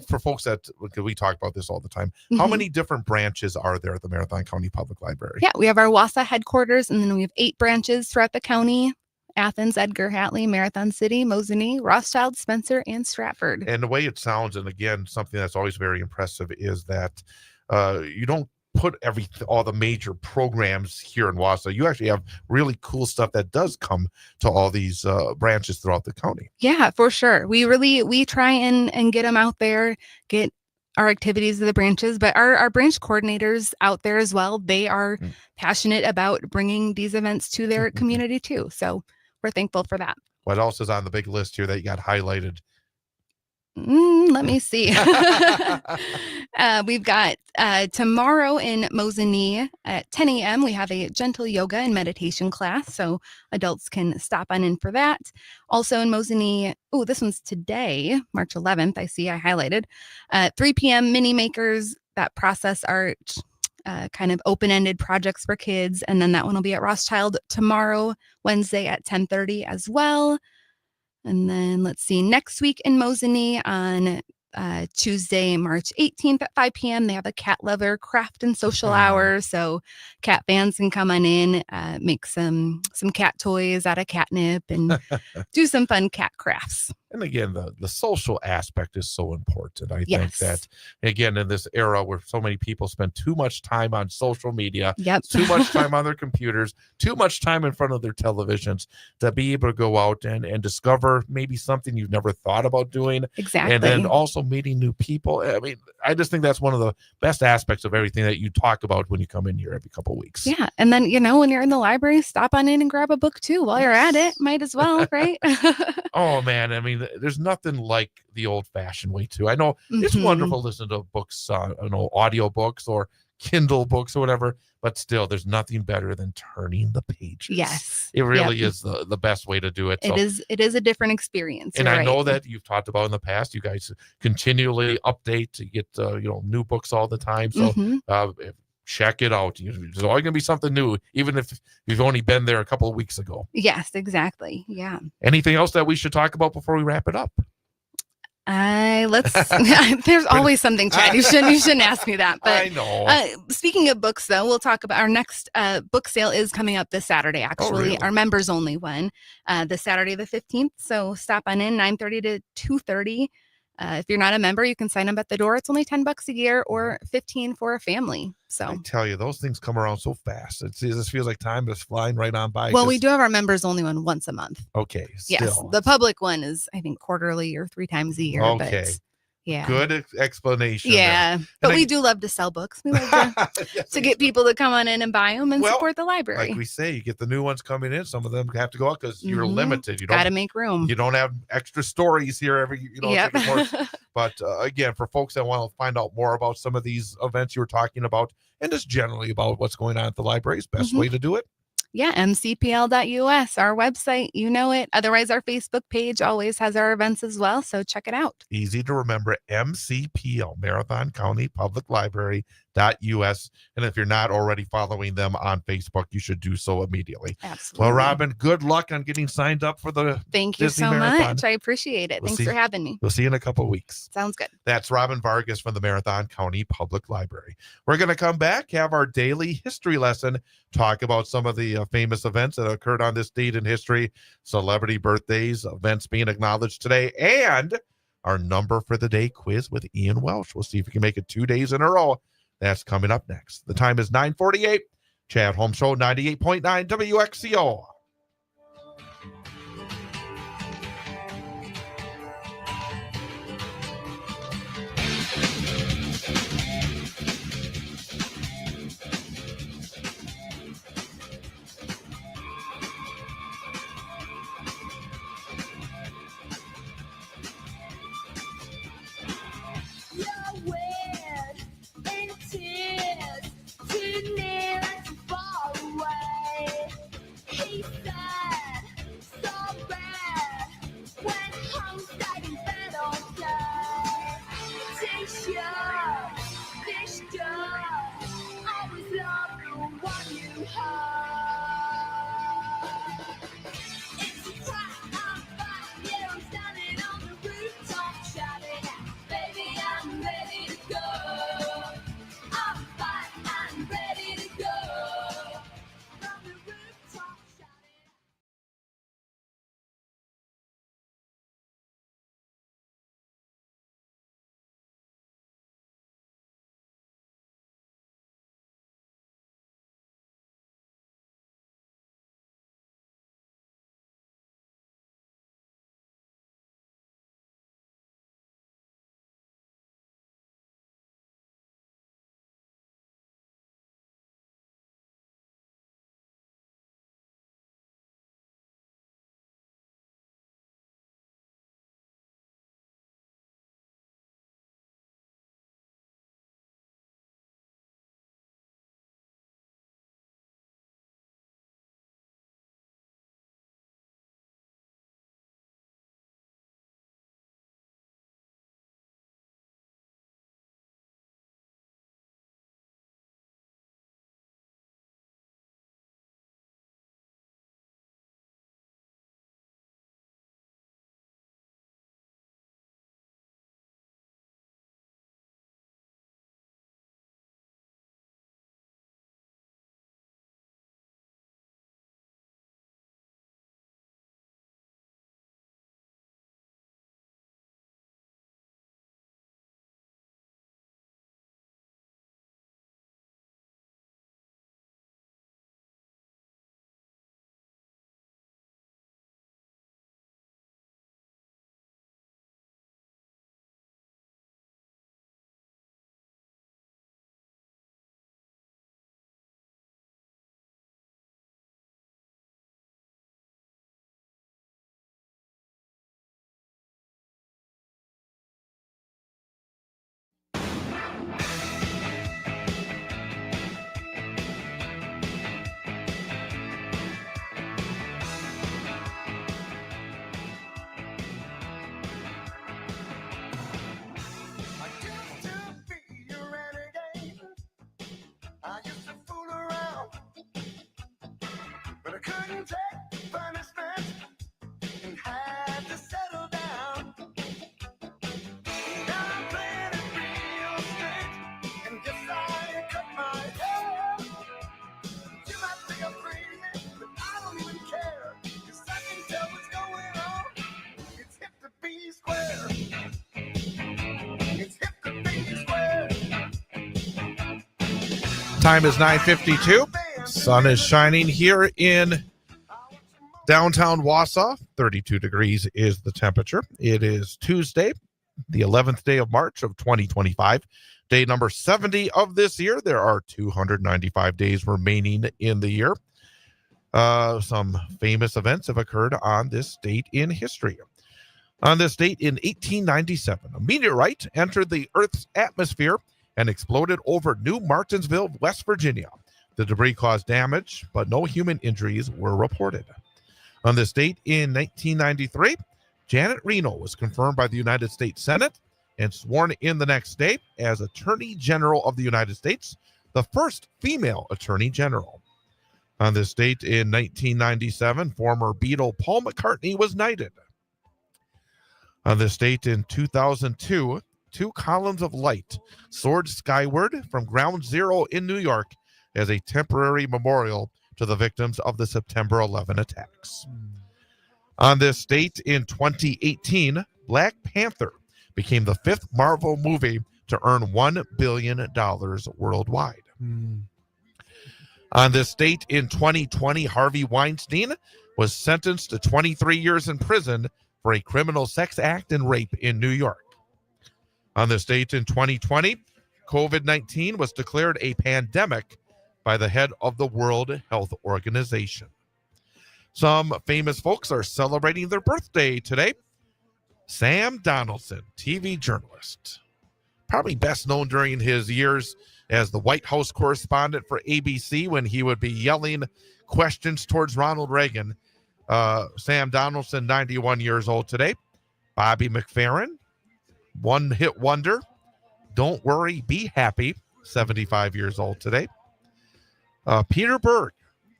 for folks that, we talk about this all the time, how many different branches are there at the Marathon County Public Library? Yeah, we have our Wausau headquarters, and then we have 8 branches throughout the county: Athens, Edgar, Hatley, Marathon City, Mosinee, Rothschild, Spencer, and Stratford. And the way it sounds, and again, something that's always very impressive is that you don't put all the major programs here in Wausau. You actually have really cool stuff that does come to all these branches throughout the county. Yeah, for sure. We try and get them out there, get our activities to the branches, but our branch coordinators out there as well, they are passionate about bringing these events to their community too. So we're thankful for that. What else is on the big list here that you got highlighted? Let me see. We've got tomorrow in Mosinee at 10 a.m. We have a gentle yoga and meditation class, so adults can stop on in for that. Also in Mosinee, this one's today, March 11th. I see I highlighted. 3 p.m. mini makers that process art, kind of open-ended projects for kids, and then that one will be at Rothschild tomorrow, Wednesday at 10:30 as well. And then let's see, next week in Mosinee on Tuesday, March 18th at 5 p.m., they have a cat lover craft and social hour. So cat fans can come on in, make some cat toys out of catnip and do some fun cat crafts. And again, the social aspect is so important. I think that, again, in this era where so many people spend too much time on social media, too much time on their computers, too much time in front of their televisions, to be able to go out and discover maybe something you've never thought about doing. Exactly. And then also meeting new people. I mean, I just think that's one of the best aspects of everything that you talk about when you come in here every couple of weeks. Yeah. And then, when you're in the library, stop on in and grab a book too while you're at it. Might as well, right? Oh, man. I mean, there's nothing like the old-fashioned way too. I know it's wonderful listening to books, audio books or Kindle books or whatever, but still, there's nothing better than turning the pages. Yes, it really is the best way to do it. It is a different experience. And I know that you've talked about in the past, you guys continually update to get new books all the time. So check it out. There's always gonna be something new, even if you've only been there a couple of weeks ago. Yes, exactly. Yeah. Anything else that we should talk about before we wrap it up? There's always something, Chad. You shouldn't ask me that. But I know. Speaking of books, though, we'll talk about our next book sale is coming up this Saturday. Actually, really? Our members only one, this Saturday the 15th. So stop on in 9:30 to 2:30. If you're not a member, you can sign up at the door. It's only $10 a year or $15 for a family. So I tell you, those things come around so fast. It just feels like time is flying right on by. Well, we do have our members only one once a month. Okay. Yes, the public one is, I think, quarterly or 3 times a year. Okay. But yeah. Good explanation. Yeah. But we do love to sell books. We love to get people to come on in and buy them and support the library. Like we say, you get the new ones coming in. Some of them have to go out because you're limited. You got to make room. You don't have extra stories here every, But again, for folks that want to find out more about some of these events you were talking about, and just generally about what's going on at the libraries, best way to do it. Yeah, mcpl.us, our website, you know it. Otherwise, our Facebook page always has our events as well, so check it out. Easy to remember, MCPL, Marathon County Public Library.us. And if you're not already following them on Facebook, you should do so immediately. Absolutely. Well, Robyn, good luck on getting signed up for the Thank you Disney so Marathon. much. I appreciate it. Thanks for having me. We'll see you in a couple of weeks. Sounds good. That's Robyn Vargas from the Marathon County Public Library. We're going to come back, have our daily history lesson, talk about some of the famous events that occurred on this date in history, celebrity birthdays, events being acknowledged today, and our number for the day quiz with Ian Welsh. We'll see if we can make it 2 days in a row. That's coming up next. The time is 9:48. Chad Holmes Show, 98.9 WXCO. Tears, too near and too far away. to be a renegade. I used to fool around, but I couldn't take punishment and had to settle down. Now I'm playing it real straight, and yes, I cut my hair. You might think I'm crazy, but I don't even care, 'cause I can tell what's going on. It's hip to be square. It's hip to be square. Time is 9:52. Sun is shining here in downtown Wausau. 32 degrees is the temperature. It is Tuesday, the 11th day of March of 2025. Day number 70 of this year. There are 295 days remaining in the year. Some famous events have occurred on this date in history. On this date in 1897, a meteorite entered the Earth's atmosphere and exploded over New Martinsville, West Virginia. The debris caused damage, but no human injuries were reported. On this date in 1993, Janet Reno was confirmed by the United States Senate and sworn in the next day as Attorney General of the United States, the first female Attorney General. On this date in 1997, former Beatle Paul McCartney was knighted. On this date in 2002, 2 columns of light soared skyward from Ground Zero in New York as a temporary memorial to the victims of the September 11 attacks. On this date in 2018, Black Panther became the 5th Marvel movie to earn $1 billion worldwide. On this date in 2020, Harvey Weinstein was sentenced to 23 years in prison for a criminal sex act and rape in New York. On this date in 2020, COVID-19 was declared a pandemic by the head of the World Health Organization. Some famous folks are celebrating their birthday today. Sam Donaldson, TV journalist, probably best known during his years as the White House correspondent for ABC when he would be yelling questions towards Ronald Reagan. Sam Donaldson, 91 years old today. Bobby McFerrin, one-hit wonder. Don't worry, be happy, 75 years old today. Peter Berg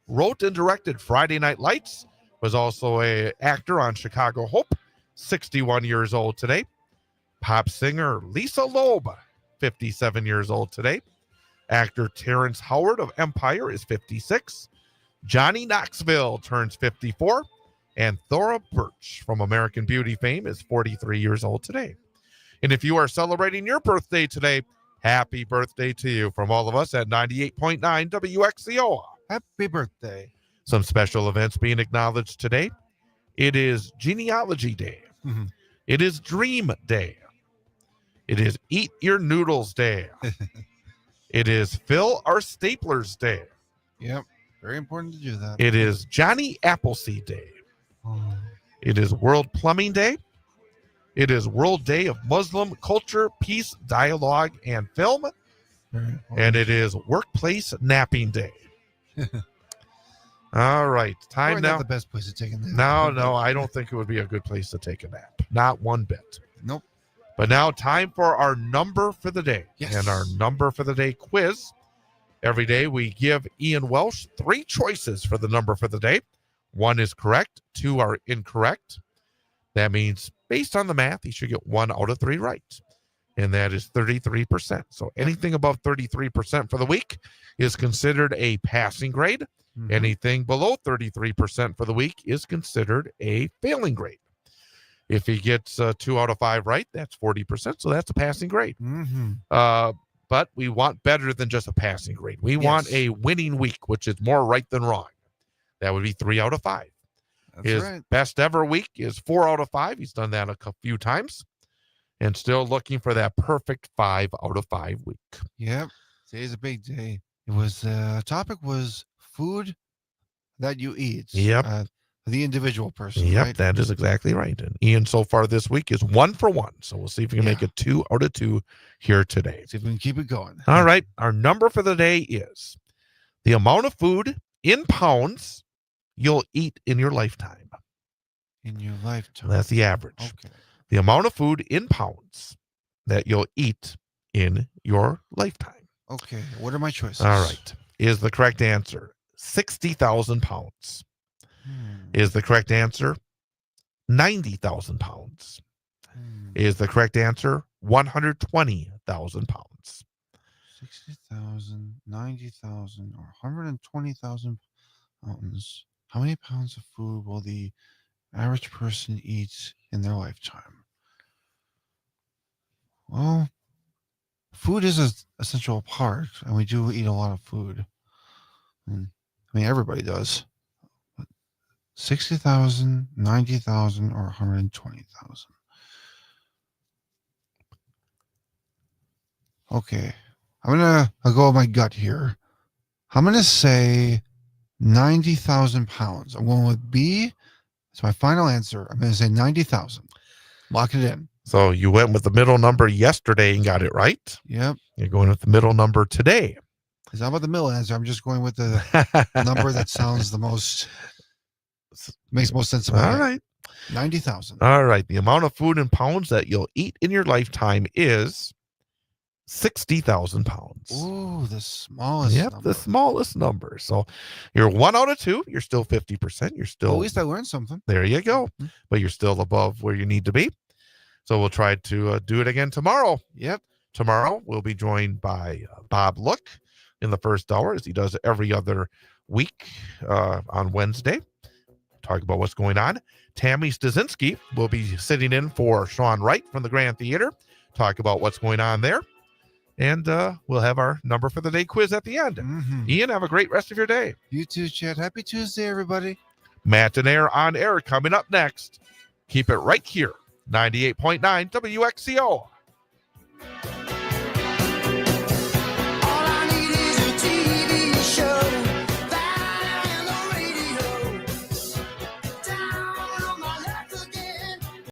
wrote and directed Friday Night Lights, was also an actor on Chicago Hope, 61 years old today. Pop singer Lisa Loeb, 57 years old today. Actor Terrence Howard of Empire is 56. Johnny Knoxville turns 54. And Thora Birch from American Beauty fame is 43 years old today. And if you are celebrating your birthday today, happy birthday to you from all of us at 98.9 WXCO. Happy birthday. Some special events being acknowledged today. It is Genealogy Day. It is Dream Day. It is Eat Your Noodles Day. It is Fill Our Staplers Day. Yep. Very important to do that. It is Johnny Appleseed Day. It is World Plumbing Day. It is World Day of Muslim Culture, Peace, Dialogue, and Film. And it is Workplace Napping Day. All right. Time Probably now. not the best place to take a nap. No, I don't think it would be a good place to take a nap. Not one bit. Nope. But now time for our number for the day. Yes. And our number for the day quiz. Every day we give Ian Welsh 3 choices for the number for the day. 1 is correct. 2 are incorrect. That means based on the math, he should get 1 out of 3 right. And that is 33%. So anything above 33% for the week is considered a passing grade. Anything below 33% for the week is considered a failing grade. If he gets 2 out of 5 right, that's 40%. So that's a passing grade. But we want better than just a passing grade. We want a winning week, which is more right than wrong. That would be 3 out of 5. His best ever week is 4 out of 5. He's done that a few times. And still looking for that perfect 5 out of 5 week. Yep. Today's a big day. It was topic was food that you eat. Yep. The individual person. Yep, right? that is exactly right. And Ian so far this week is 1 for 1. So we'll see if we can make it 2 out of 2 here today. See if we can keep it going. All right. Our number for the day is the amount of food in pounds you'll eat in your lifetime. In your lifetime. That's the average. Okay. The amount of food in pounds that you'll eat in your lifetime? Okay. What are my choices? All right. Is the correct answer 60,000 pounds? Is the correct answer 90,000 pounds? Is the correct answer 120,000 pounds? 60,000, 90,000, or 120,000 pounds. How many pounds of food will the average person eat in their lifetime? Well, food is an essential part, and we do eat a lot of food. I mean, everybody does. But 60,000, 90,000, or 120,000. Okay. I'll go with my gut here. I'm gonna say 90,000 pounds. I'm going with B. It's my final answer. I'm gonna say 90,000. Lock it in. So you went with the middle number yesterday and got it right. Yep. You're going with the middle number today. It's not about the middle answer. I'm just going with the number that sounds the most, makes most sense. All right. 90,000. All right. The amount of food in pounds that you'll eat in your lifetime is 60,000 pounds. Ooh, the smallest Yep, number. the smallest number. So you're 1 out of 2. You're still 50%. You're still. Well, at least I learned something. There you go. But you're still above where you need to be. So we'll try to do it again tomorrow. Yep. Tomorrow we'll be joined by Bob Look in the first hour, as he does every other week on Wednesday. Talk about what's going on. Tammy Stasinski will be sitting in for Sean Wright from the Grand Theater. Talk about what's going on there. And we'll have our number for the day quiz at the end. Ian, have a great rest of your day. You too, Chad. Happy Tuesday, everybody. Matt and Air on air coming up next. Keep it right here. 98.9 WXCO.